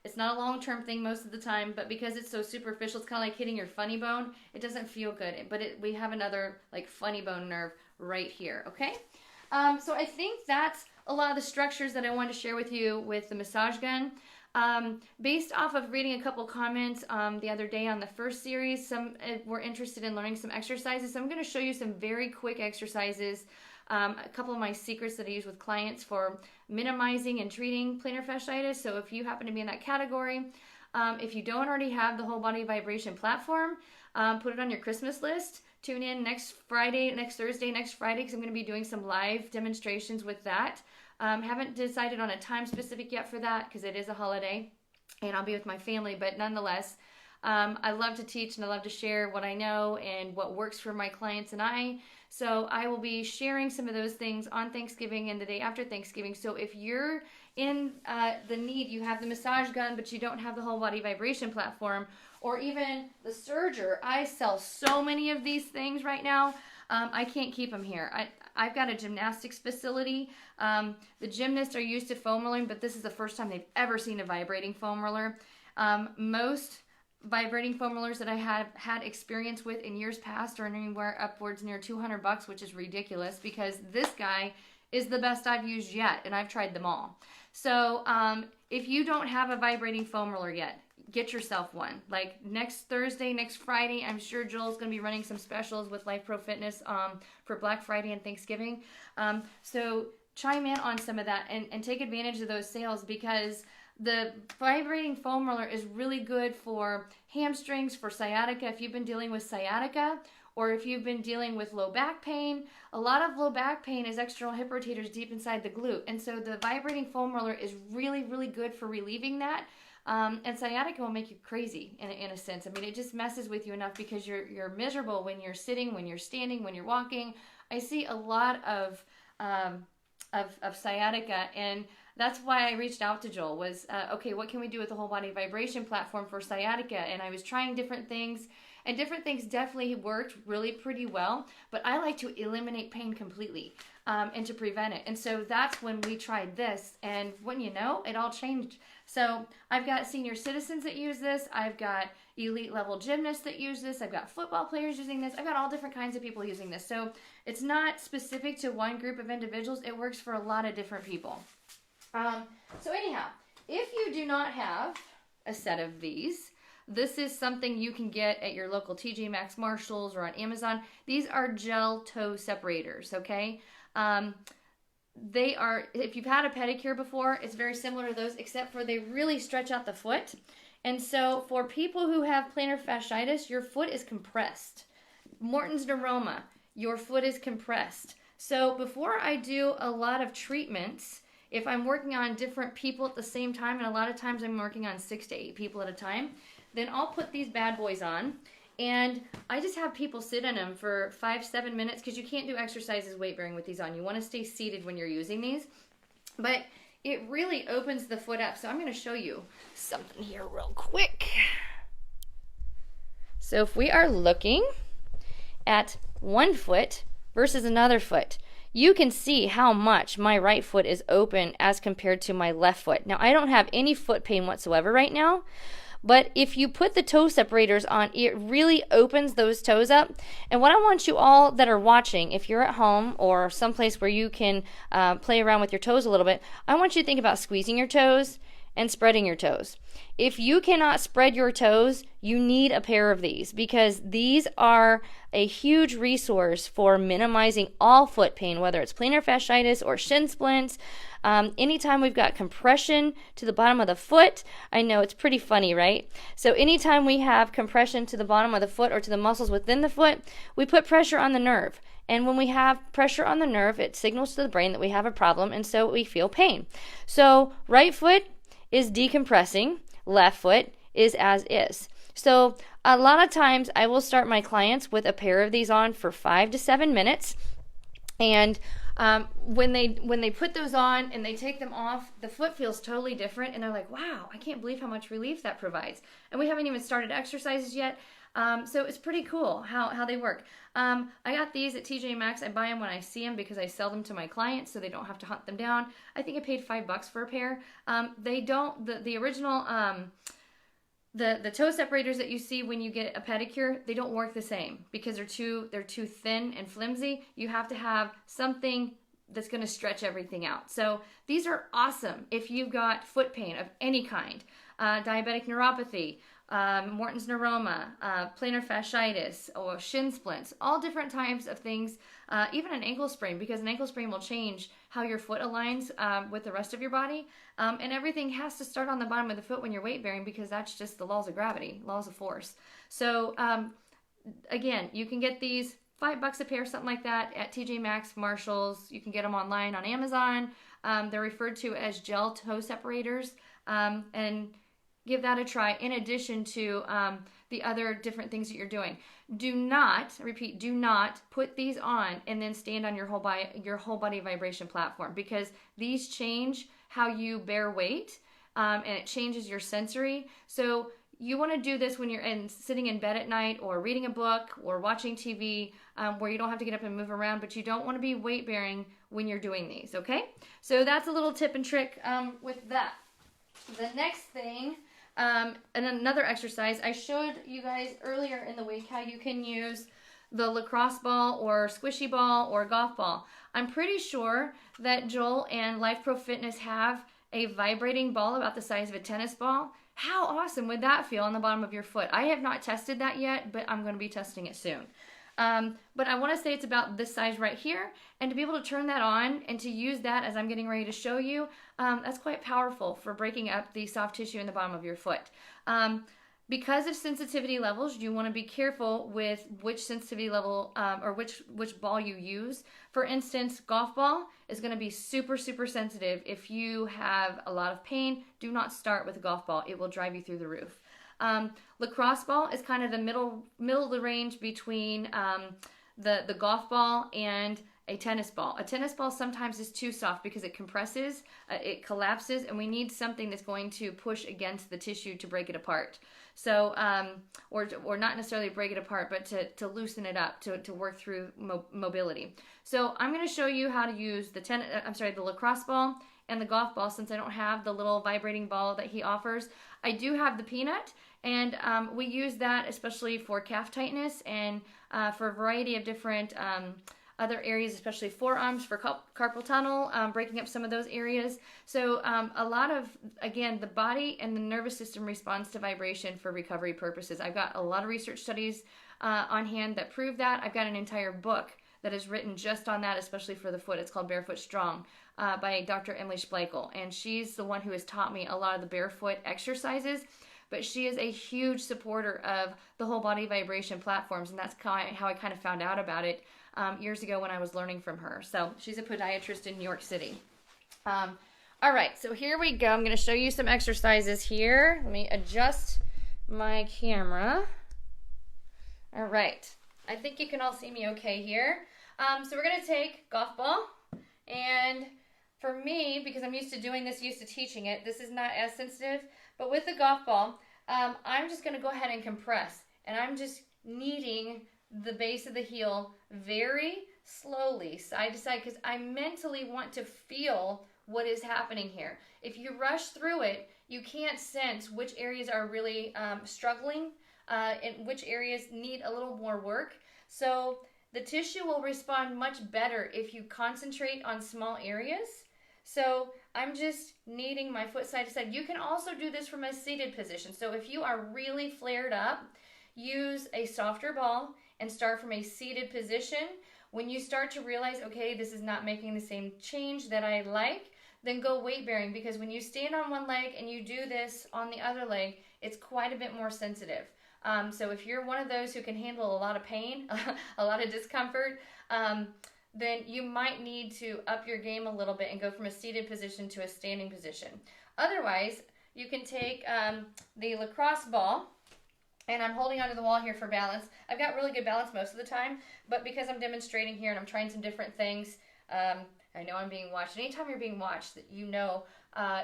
It's not a long-term thing most of the time, but because it's so superficial, it's kind of like hitting your funny bone. It doesn't feel good, but we have another like funny bone nerve right here, okay? So I think that's a lot of the structures that I wanted to share with you with the massage gun. Based off of reading a couple comments the other day on the first series, some were interested in learning some exercises. So I'm going to show you some very quick exercises, a couple of my secrets that I use with clients for minimizing and treating plantar fasciitis. So if you happen to be in that category, if you don't already have the whole body vibration platform, put it on your Christmas list. Tune in next Thursday, next Friday, because I'm going to be doing some live demonstrations with that. Haven't decided on a time specific yet for that because it is a holiday and I'll be with my family, but nonetheless, I love to teach and I love to share what I know and what works for my clients and I. So I will be sharing some of those things on Thanksgiving and the day after Thanksgiving. So if you're in the need, you have the massage gun, but you don't have the whole body vibration platform, or even the serger. I sell so many of these things right now. I can't keep them here. I've got a gymnastics facility. The gymnasts are used to foam rolling, but this is the first time they've ever seen a vibrating foam roller. Most vibrating foam rollers that I have had experience with in years past are anywhere upwards near $200, which is ridiculous because this guy is the best I've used yet, and I've tried them all. So if you don't have a vibrating foam roller yet, get yourself one. Like next Thursday, next Friday, I'm sure Joel's going to be running some specials with Lifepro Fitness for Black Friday and Thanksgiving. So chime in on some of that and take advantage of those sales, because the vibrating foam roller is really good for hamstrings, for sciatica. If you've been dealing with sciatica, or if you've been dealing with low back pain, a lot of low back pain is external hip rotators deep inside the glute. And so the vibrating foam roller is really, really good for relieving that. And sciatica will make you crazy in a sense. I mean, it just messes with you enough because you're miserable when you're sitting, when you're standing, when you're walking. I see a lot of sciatica, and that's why I reached out to Joel was, okay, what can we do with the whole body vibration platform for sciatica? And I was trying different things, and different things definitely worked really pretty well, but I like to eliminate pain completely and to prevent it. And so that's when we tried this, and when you know, it all changed. So I've got senior citizens that use this. I've got elite level gymnasts that use this. I've got football players using this. I've got all different kinds of people using this. So it's not specific to one group of individuals. It works for a lot of different people. So anyhow, if you do not have a set of these, this is something you can get at your local TJ Maxx, Marshalls, or on Amazon. These are gel toe separators, okay? They are, if you've had a pedicure before, it's very similar to those, except for they really stretch out the foot. And so for people who have plantar fasciitis, your foot is compressed. Morton's neuroma, your foot is compressed. So before I do a lot of treatments, if I'm working on different people at the same time, and a lot of times I'm working on 6 to 8 people at a time, then I'll put these bad boys on. And I just have people sit in them for 5-7 minutes, because you can't do exercises weight bearing with these on. You want to stay seated when you're using these. But it really opens the foot up. So I'm going to show you something here real quick. So if we are looking at one foot versus another foot, you can see how much my right foot is open as compared to my left foot. Now, I don't have any foot pain whatsoever right now, but if you put the toe separators on, it really opens those toes up. And what I want you all that are watching, if you're at home or someplace where you can play around with your toes a little bit, I want you to think about squeezing your toes and spreading your toes. If you cannot spread your toes, you need a pair of these, because these are a huge resource for minimizing all foot pain, whether it's plantar fasciitis or shin splints. Anytime we've got compression to the bottom of the foot, I know it's pretty funny, right? So anytime we have compression to the bottom of the foot or to the muscles within the foot, we put pressure on the nerve. And when we have pressure on the nerve, it signals to the brain that we have a problem, and so we feel pain. So right foot is decompressing, left foot is as is. So a lot of times I will start my clients with a pair of these on for 5 to 7 minutes. And when they put those on and they take them off, the foot feels totally different, and they're like, wow, I can't believe how much relief that provides. And we haven't even started exercises yet. So it's pretty cool how they work. I got these at TJ Maxx. I buy them when I see them because I sell them to my clients so they don't have to hunt them down. I think I paid $5 for a pair. They don't, the original, the toe separators that you see when you get a pedicure, they don't work the same because they're too thin and flimsy. You have to have something that's going to stretch everything out. So these are awesome if you've got foot pain of any kind, diabetic neuropathy, Morton's neuroma, plantar fasciitis, or shin splints, all different types of things, even an ankle sprain, because an ankle sprain will change how your foot aligns with the rest of your body. And everything has to start on the bottom of the foot when you're weight bearing, because that's just the laws of gravity, laws of force. So again, you can get these $5 a pair, something like that, at TJ Maxx, Marshalls. You can get them online on Amazon. They're referred to as gel toe separators. And give that a try, in addition to the other different things that you're doing. Do not, repeat, do not put these on and then stand on your whole body vibration platform, because these change how you bear weight, and it changes your sensory. So you want to do this when you're sitting in bed at night, or reading a book, or watching TV, where you don't have to get up and move around, but you don't want to be weight bearing when you're doing these, okay? So that's a little tip and trick with that. The next thing, and another exercise, I showed you guys earlier in the week how you can use the lacrosse ball or squishy ball or golf ball. I'm pretty sure that Joel and Lifepro Fitness have a vibrating ball about the size of a tennis ball. How awesome would that feel on the bottom of your foot? I have not tested that yet, but I'm going to be testing it soon. But I want to say it's about this size right here, and to be able to turn that on and to use that as I'm getting ready to show you, that's quite powerful for breaking up the soft tissue in the bottom of your foot. Because of sensitivity levels, you want to be careful with which sensitivity level or which ball you use. For instance, golf ball is going to be super, super sensitive. If you have a lot of pain, do not start with a golf ball. It will drive you through the roof. Lacrosse ball is kind of the middle of the range between the golf ball and a tennis ball. A tennis ball sometimes is too soft because it compresses, it collapses, and we need something that's going to push against the tissue to break it apart. So, or not necessarily break it apart, but to loosen it up, to work through mobility. So I'm going to show you how to use the lacrosse ball and the golf ball, since I don't have the little vibrating ball that he offers. I do have the peanut, and we use that especially for calf tightness and for a variety of different other areas, especially forearms for carpal tunnel, breaking up some of those areas. So a lot of, again, the body and the nervous system responds to vibration for recovery purposes. I've got a lot of research studies on hand that prove that. I've got an entire book that is written just on that, especially for the foot. It's called Barefoot Strong by Dr. Emily Schleichel, and she's the one who has taught me a lot of the barefoot exercises. But she is a huge supporter of the whole body vibration platforms, and that's how I kind of found out about it years ago when I was learning from her. So she's a podiatrist in New York City. All right, so here we go. I'm going to show you some exercises here. Let me adjust my camera. All right, I think you can all see me okay here. So we're going to take golf ball, and for me, because I'm used to doing this, used to teaching it, this is not as sensitive, but with the golf ball, I'm just going to go ahead and compress, and I'm just kneading the base of the heel very slowly, side to side, because I mentally want to feel what is happening here. If you rush through it, you can't sense which areas are really struggling and which areas need a little more work. So the tissue will respond much better if you concentrate on small areas. So I'm just kneading my foot side to side. You can also do this from a seated position. So if you are really flared up, use a softer ball and start from a seated position. When you start to realize, okay, this is not making the same change that I like, then go weight bearing, because when you stand on one leg and you do this on the other leg, it's quite a bit more sensitive. So if you're one of those who can handle a lot of pain, a lot of discomfort, then you might need to up your game a little bit and go from a seated position to a standing position. Otherwise, you can take the lacrosse ball, and I'm holding onto the wall here for balance. I've got really good balance most of the time, but because I'm demonstrating here and I'm trying some different things, I know I'm being watched. Anytime you're being watched, that you know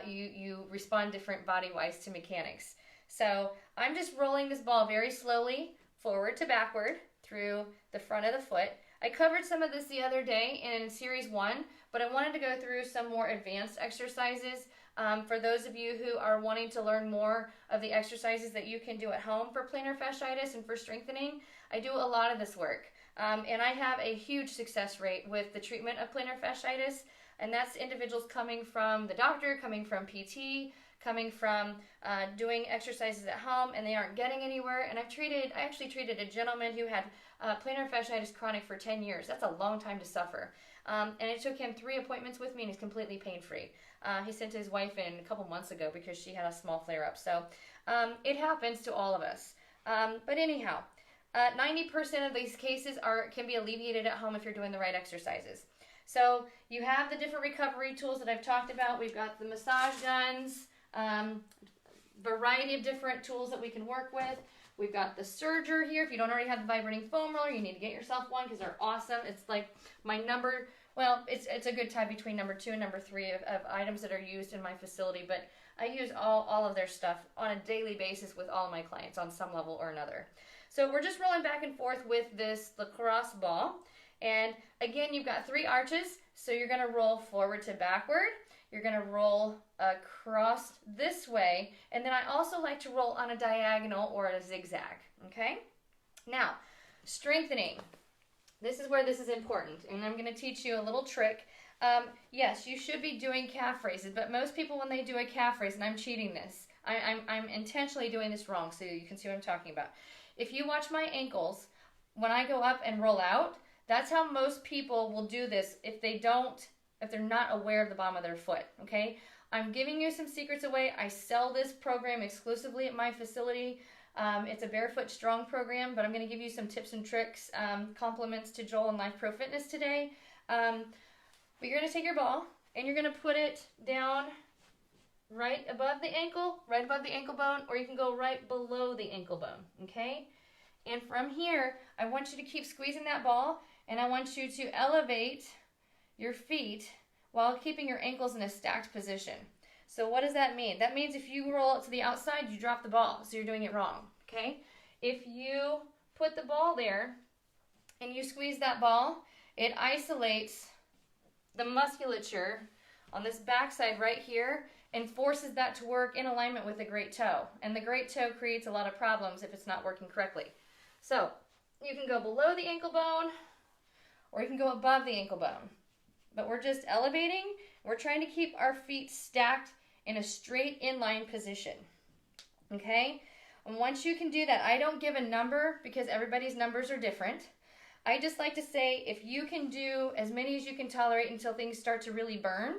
you respond different body-wise to mechanics. So I'm just rolling this ball very slowly forward to backward through the front of the foot. I covered some of this the other day in series 1, but I wanted to go through some more advanced exercises for those of you who are wanting to learn more of the exercises that you can do at home for plantar fasciitis and for strengthening. I do a lot of this work, and I have a huge success rate with the treatment of plantar fasciitis, and that's individuals coming from the doctor, coming from PT, coming from doing exercises at home, and they aren't getting anywhere. And I actually treated a gentleman who had plantar fasciitis chronic for 10 years. That's a long time to suffer. And it took him 3 appointments with me, and he's completely pain-free. He sent his wife in a couple months ago because she had a small flare-up. So it happens to all of us. But anyhow, 90% of these cases can be alleviated at home if you're doing the right exercises. So you have the different recovery tools that I've talked about. We've got the massage guns, variety of different tools that we can work with. We've got the serger here. If you don't already have the vibrating foam roller, you need to get yourself one because they're awesome. It's like my number, well, it's a good tie between number 2 and number 3 of items that are used in my facility, but I use all of their stuff on a daily basis with all of my clients on some level or another. So we're just rolling back and forth with this lacrosse ball. And again, you've got 3 arches, so you're going to roll forward to backward. You're going to roll across this way, and then I also like to roll on a diagonal or a zigzag, okay? Now, strengthening. This is where this is important, and I'm going to teach you a little trick. Yes, you should be doing calf raises, but most people when they do a calf raise, and I'm cheating this, I'm intentionally doing this wrong so you can see what I'm talking about. If you watch my ankles, when I go up and roll out, that's how most people will do this if they're not aware of the bottom of their foot, okay? I'm giving you some secrets away. I sell this program exclusively at my facility. It's a Barefoot Strong program, but I'm going to give you some tips and tricks, compliments to Joel and Lifepro Fitness today. But you're going to take your ball, and you're going to put it down right above the ankle bone, or you can go right below the ankle bone, okay? And from here, I want you to keep squeezing that ball, and I want you to elevate your feet while keeping your ankles in a stacked position. So what does that mean? That means if you roll it to the outside, you drop the ball, so you're doing it wrong, okay? If you put the ball there and you squeeze that ball, it isolates the musculature on this backside right here and forces that to work in alignment with the great toe. And the great toe creates a lot of problems if it's not working correctly. So you can go below the ankle bone or you can go above the ankle bone. But we're just elevating. We're trying to keep our feet stacked in a straight inline position. Okay? And once you can do that, I don't give a number because everybody's numbers are different. I just like to say if you can do as many as you can tolerate until things start to really burn,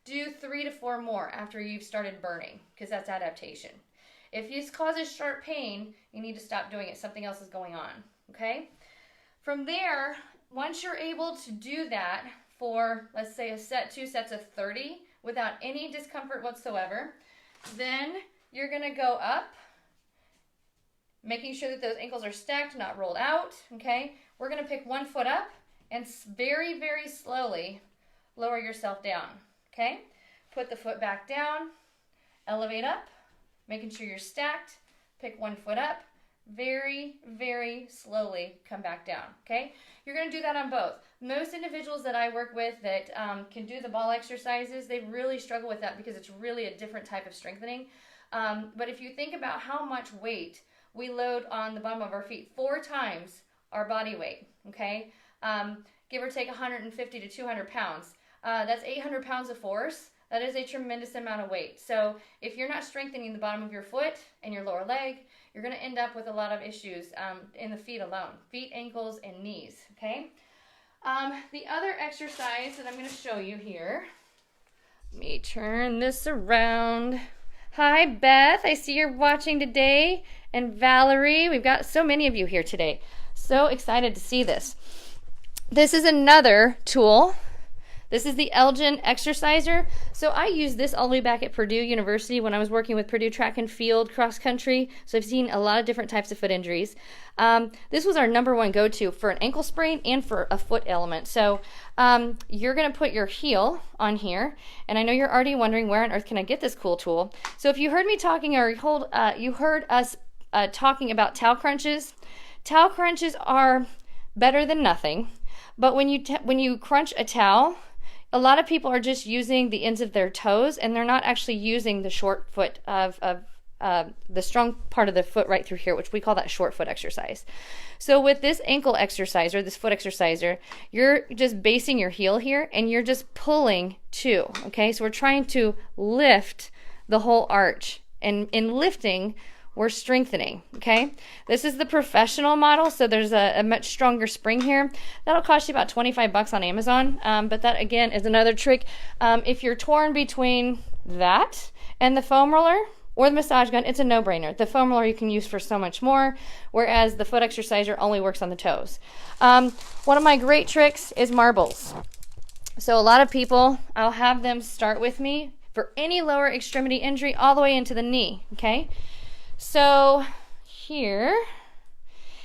do 3 to 4 more after you've started burning because that's adaptation. If this causes sharp pain, you need to stop doing it. Something else is going on. Okay? From there, once you're able to do that, for, let's say, 2 sets of 30 without any discomfort whatsoever, then you're going to go up, making sure that those ankles are stacked, not rolled out, okay? We're going to pick one foot up and very, very slowly lower yourself down, okay? Put the foot back down, elevate up, making sure you're stacked, pick one foot up, very, very slowly come back down, okay? You're gonna do that on both. Most individuals that I work with that can do the ball exercises, they really struggle with that because it's really a different type of strengthening. But if you think about how much weight we load on the bottom of our feet, 4 times our body weight, okay? Give or take 150 to 200 pounds. That's 800 pounds of force. That is a tremendous amount of weight. So if you're not strengthening the bottom of your foot and your lower leg, you're going to end up with a lot of issues in the feet alone. Feet, ankles, and knees, okay? The other exercise that I'm going to show you here, let me turn this around. Hi, Beth. I see you're watching today. And Valerie, we've got so many of you here today. So excited to see this. This is another tool. This is the Elgin Exerciser. So I used this all the way back at Purdue University when I was working with Purdue track and field, cross country. So I've seen a lot of different types of foot injuries. This was our #1 go-to for an ankle sprain and for a foot element. So you're gonna put your heel on here, and I know you're already wondering where on earth can I get this cool tool. So if you heard me talking or you heard us talking about towel crunches are better than nothing. But when you crunch a towel, a lot of people are just using the ends of their toes, and they're not actually using the short foot of the strong part of the foot right through here, which we call that short foot exercise. So with this ankle exerciser, this foot exerciser, you're just basing your heel here, and you're just pulling too, okay? So we're trying to lift the whole arch, and in lifting, we're strengthening, okay? This is the professional model, so there's a much stronger spring here. That'll cost you about 25 bucks on Amazon, but that, again, is another trick. If you're torn between that and the foam roller or the massage gun, it's a no-brainer. The foam roller you can use for so much more, whereas the foot exerciser only works on the toes. One of my great tricks is marbles. So a lot of people, I'll have them start with me for any lower extremity injury all the way into the knee, okay? So here,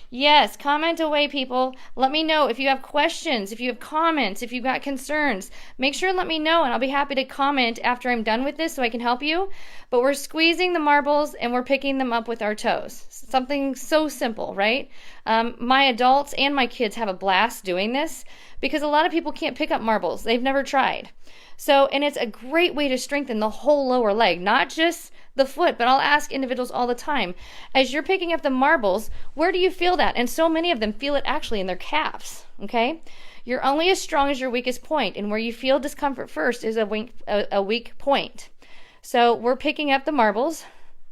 yes, comment away, people. Let me know if you have questions, if you have comments, if you've got concerns. Make sure and let me know, and I'll be happy to comment after I'm done with this so I can help you. But we're squeezing the marbles and we're picking them up with our toes. Something so simple, right? My adults and my kids have a blast doing this because a lot of people can't pick up marbles. They've never tried. So, and it's a great way to strengthen the whole lower leg, not just the foot, but I'll ask individuals all the time, as you're picking up the marbles, where do you feel that? And so many of them feel it actually in their calves, okay? You're only as strong as your weakest point, and where you feel discomfort first is a weak point. So we're picking up the marbles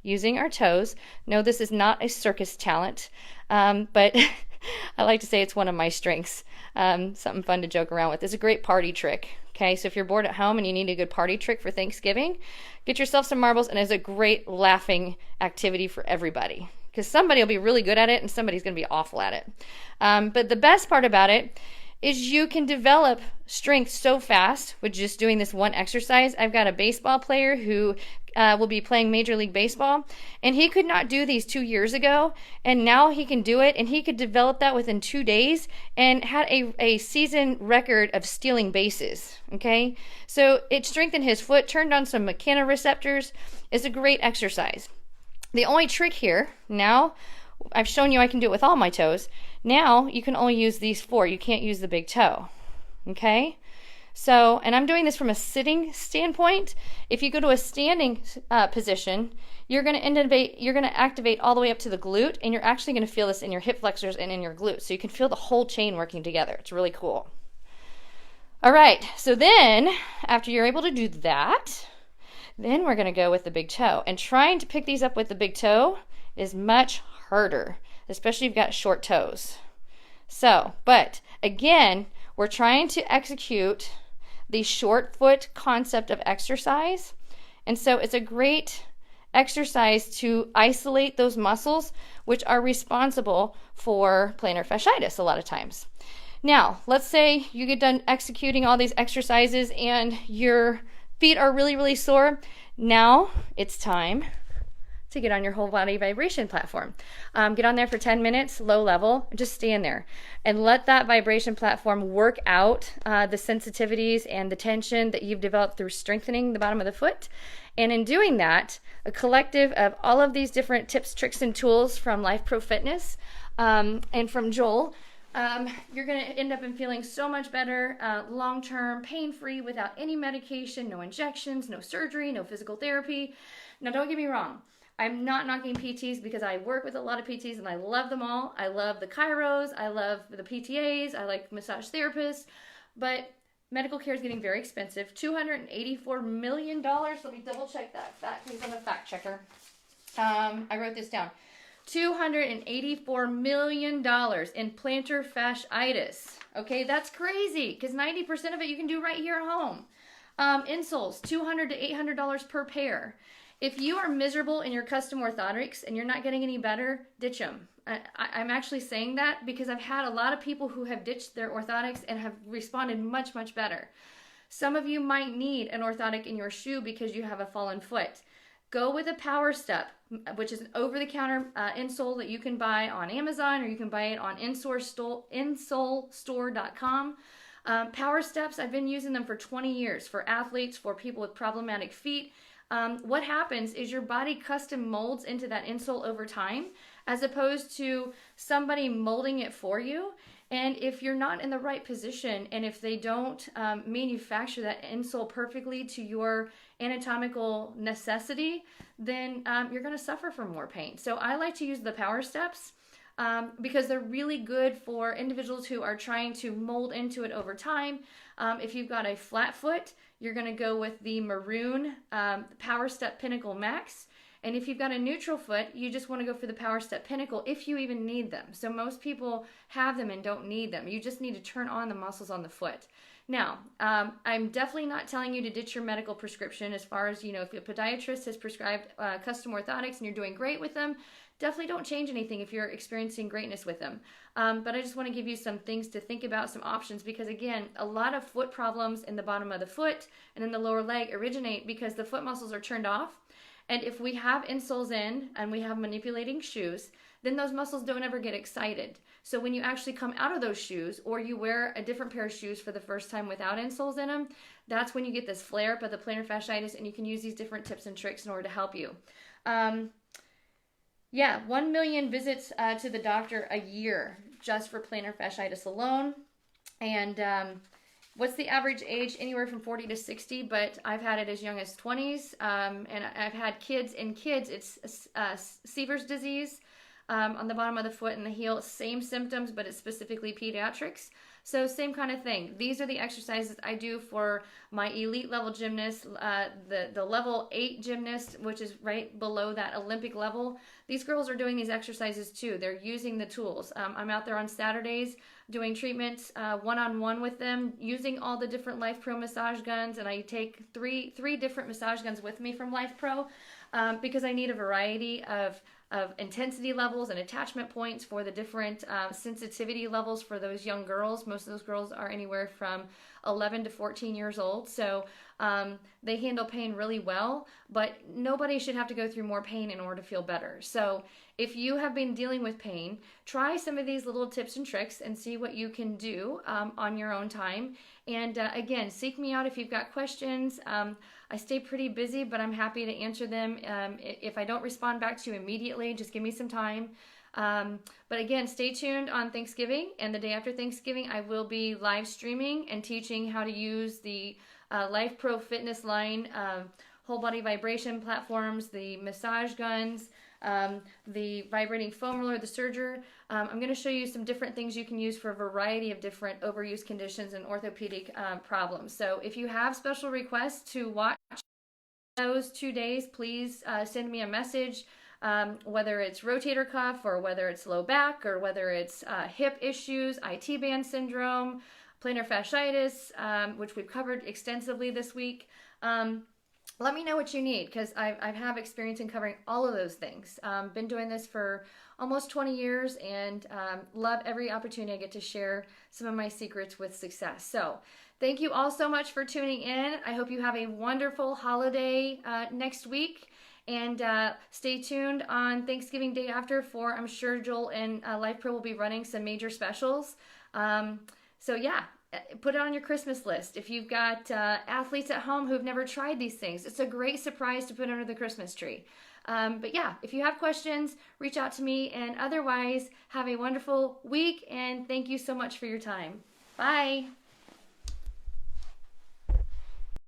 using our toes. No, this is not a circus talent, but I like to say it's one of my strengths. Something fun to joke around with. It's a great party trick. Okay, so if you're bored at home and you need a good party trick for Thanksgiving, get yourself some marbles, and it's a great laughing activity for everybody because somebody will be really good at it and somebody's going to be awful at it. But the best part about it is you can develop strength so fast with just doing this one exercise. I've got a baseball player who will be playing Major League Baseball, and he could not do these 2 years ago, and now he can do it, and he could develop that within 2 days and had a season record of stealing bases, okay? So it strengthened his foot, turned on some mechanoreceptors. It's a great exercise. The only trick here, now, I've shown you I can do it with all my toes. Now you can only use these 4. You can't use the big toe, okay? So, and I'm doing this from a sitting standpoint. If you go to a standing position, you're going to activate all the way up to the glute, and you're actually going to feel this in your hip flexors and in your glutes. So you can feel the whole chain working together. It's really cool. All right, so then after you're able to do that, then we're going to go with the big toe. And trying to pick these up with the big toe is much harder, especially if you've got short toes. So, but again, we're trying to execute the short foot concept of exercise. And so it's a great exercise to isolate those muscles which are responsible for plantar fasciitis a lot of times. Now, let's say you get done executing all these exercises and your feet are really, really sore. Now it's time to get on your whole body vibration platform. Get on there for 10 minutes, low level, just stand there and let that vibration platform work out the sensitivities and the tension that you've developed through strengthening the bottom of the foot. And in doing that, a collective of all of these different tips, tricks, and tools from Lifepro Fitness and from Joel, you're going to end up in feeling so much better, long-term, pain-free, without any medication, no injections, no surgery, no physical therapy. Now, don't get me wrong. I'm not knocking PTs because I work with a lot of PTs and I love them all. I love the chiros, I love the PTAs, I like massage therapists, but medical care is getting very expensive. $284 million. Let me double check that because I'm a fact checker. I wrote this down. $284 million in plantar fasciitis. Okay, that's crazy because 90% of it you can do right here at home. Insoles, $200 to $800 per pair. If you are miserable in your custom orthotics and you're not getting any better, ditch them. I'm actually saying that because I've had a lot of people who have ditched their orthotics and have responded much, much better. Some of you might need an orthotic in your shoe because you have a fallen foot. Go with a Power Step, which is an over-the-counter insole that you can buy on Amazon, or you can buy it on insolestore.com. Power Steps, I've been using them for 20 years for athletes, for people with problematic feet. What happens is your body custom molds into that insole over time, as opposed to somebody molding it for you. And if you're not in the right position, and if they don't manufacture that insole perfectly to your anatomical necessity, then you're going to suffer from more pain. So I like to use the Power Steps because they're really good for individuals who are trying to mold into it over time. If you've got a flat foot, you're going to go with the maroon Power Step Pinnacle Max. And if you've got a neutral foot, you just want to go for the Power Step Pinnacle if you even need them. So most people have them and don't need them. You just need to turn on the muscles on the foot. Now, I'm definitely not telling you to ditch your medical prescription as far as, if a podiatrist has prescribed custom orthotics and you're doing great with them, definitely don't change anything if you're experiencing greatness with them. But I just want to give you some things to think about, some options, because again, a lot of foot problems in the bottom of the foot and in the lower leg originate because the foot muscles are turned off. And if we have insoles in and we have manipulating shoes, then those muscles don't ever get excited. So when you actually come out of those shoes, or you wear a different pair of shoes for the first time without insoles in them, that's when you get this flare up of the plantar fasciitis, and you can use these different tips and tricks in order to help you. 1 million visits to the doctor a year just for plantar fasciitis alone. And what's the average age? Anywhere from 40 to 60, but I've had it as young as 20s. And I've had kids. In kids, it's Sever's disease on the bottom of the foot and the heel. Same symptoms, but it's specifically pediatrics. So same kind of thing. These are the exercises I do for my elite level gymnasts, the level 8 gymnast, which is right below that Olympic level. These girls are doing these exercises too. They're using the tools. I'm out there on Saturdays doing treatments one-on-one with them, using all the different Lifepro massage guns, and I take three different massage guns with me from Lifepro because I need a variety of intensity levels and attachment points for the different sensitivity levels for those young girls. Most of those girls are anywhere from 11 to 14 years old, so they handle pain really well, but nobody should have to go through more pain in order to feel better. So if you have been dealing with pain, try some of these little tips and tricks and see what you can do on your own time. And again, seek me out if you've got questions. I stay pretty busy, but I'm happy to answer them. If I don't respond back to you immediately, just give me some time. But again, stay tuned on Thanksgiving, and the day after Thanksgiving, I will be live streaming and teaching how to use the Lifepro Fitness line, whole body vibration platforms, the massage guns, the vibrating foam roller, the serger. I'm going to show you some different things you can use for a variety of different overuse conditions and orthopedic problems. So if you have special requests to watch those 2 days, please send me a message, whether it's rotator cuff or whether it's low back or whether it's hip issues, IT band syndrome, plantar fasciitis, which we've covered extensively this week. Let me know what you need, because I have experience in covering all of those things. Been doing this for almost 20 years and love every opportunity I get to share some of my secrets with success. So thank you all so much for tuning in. I hope you have a wonderful holiday next week. And stay tuned on Thanksgiving Day after for, I'm sure Joel and Lifepro will be running some major specials. So yeah, put it on your Christmas list. If you've got athletes at home who've never tried these things, it's a great surprise to put under the Christmas tree. But yeah, if you have questions, reach out to me. And otherwise, have a wonderful week. And thank you so much for your time. Bye.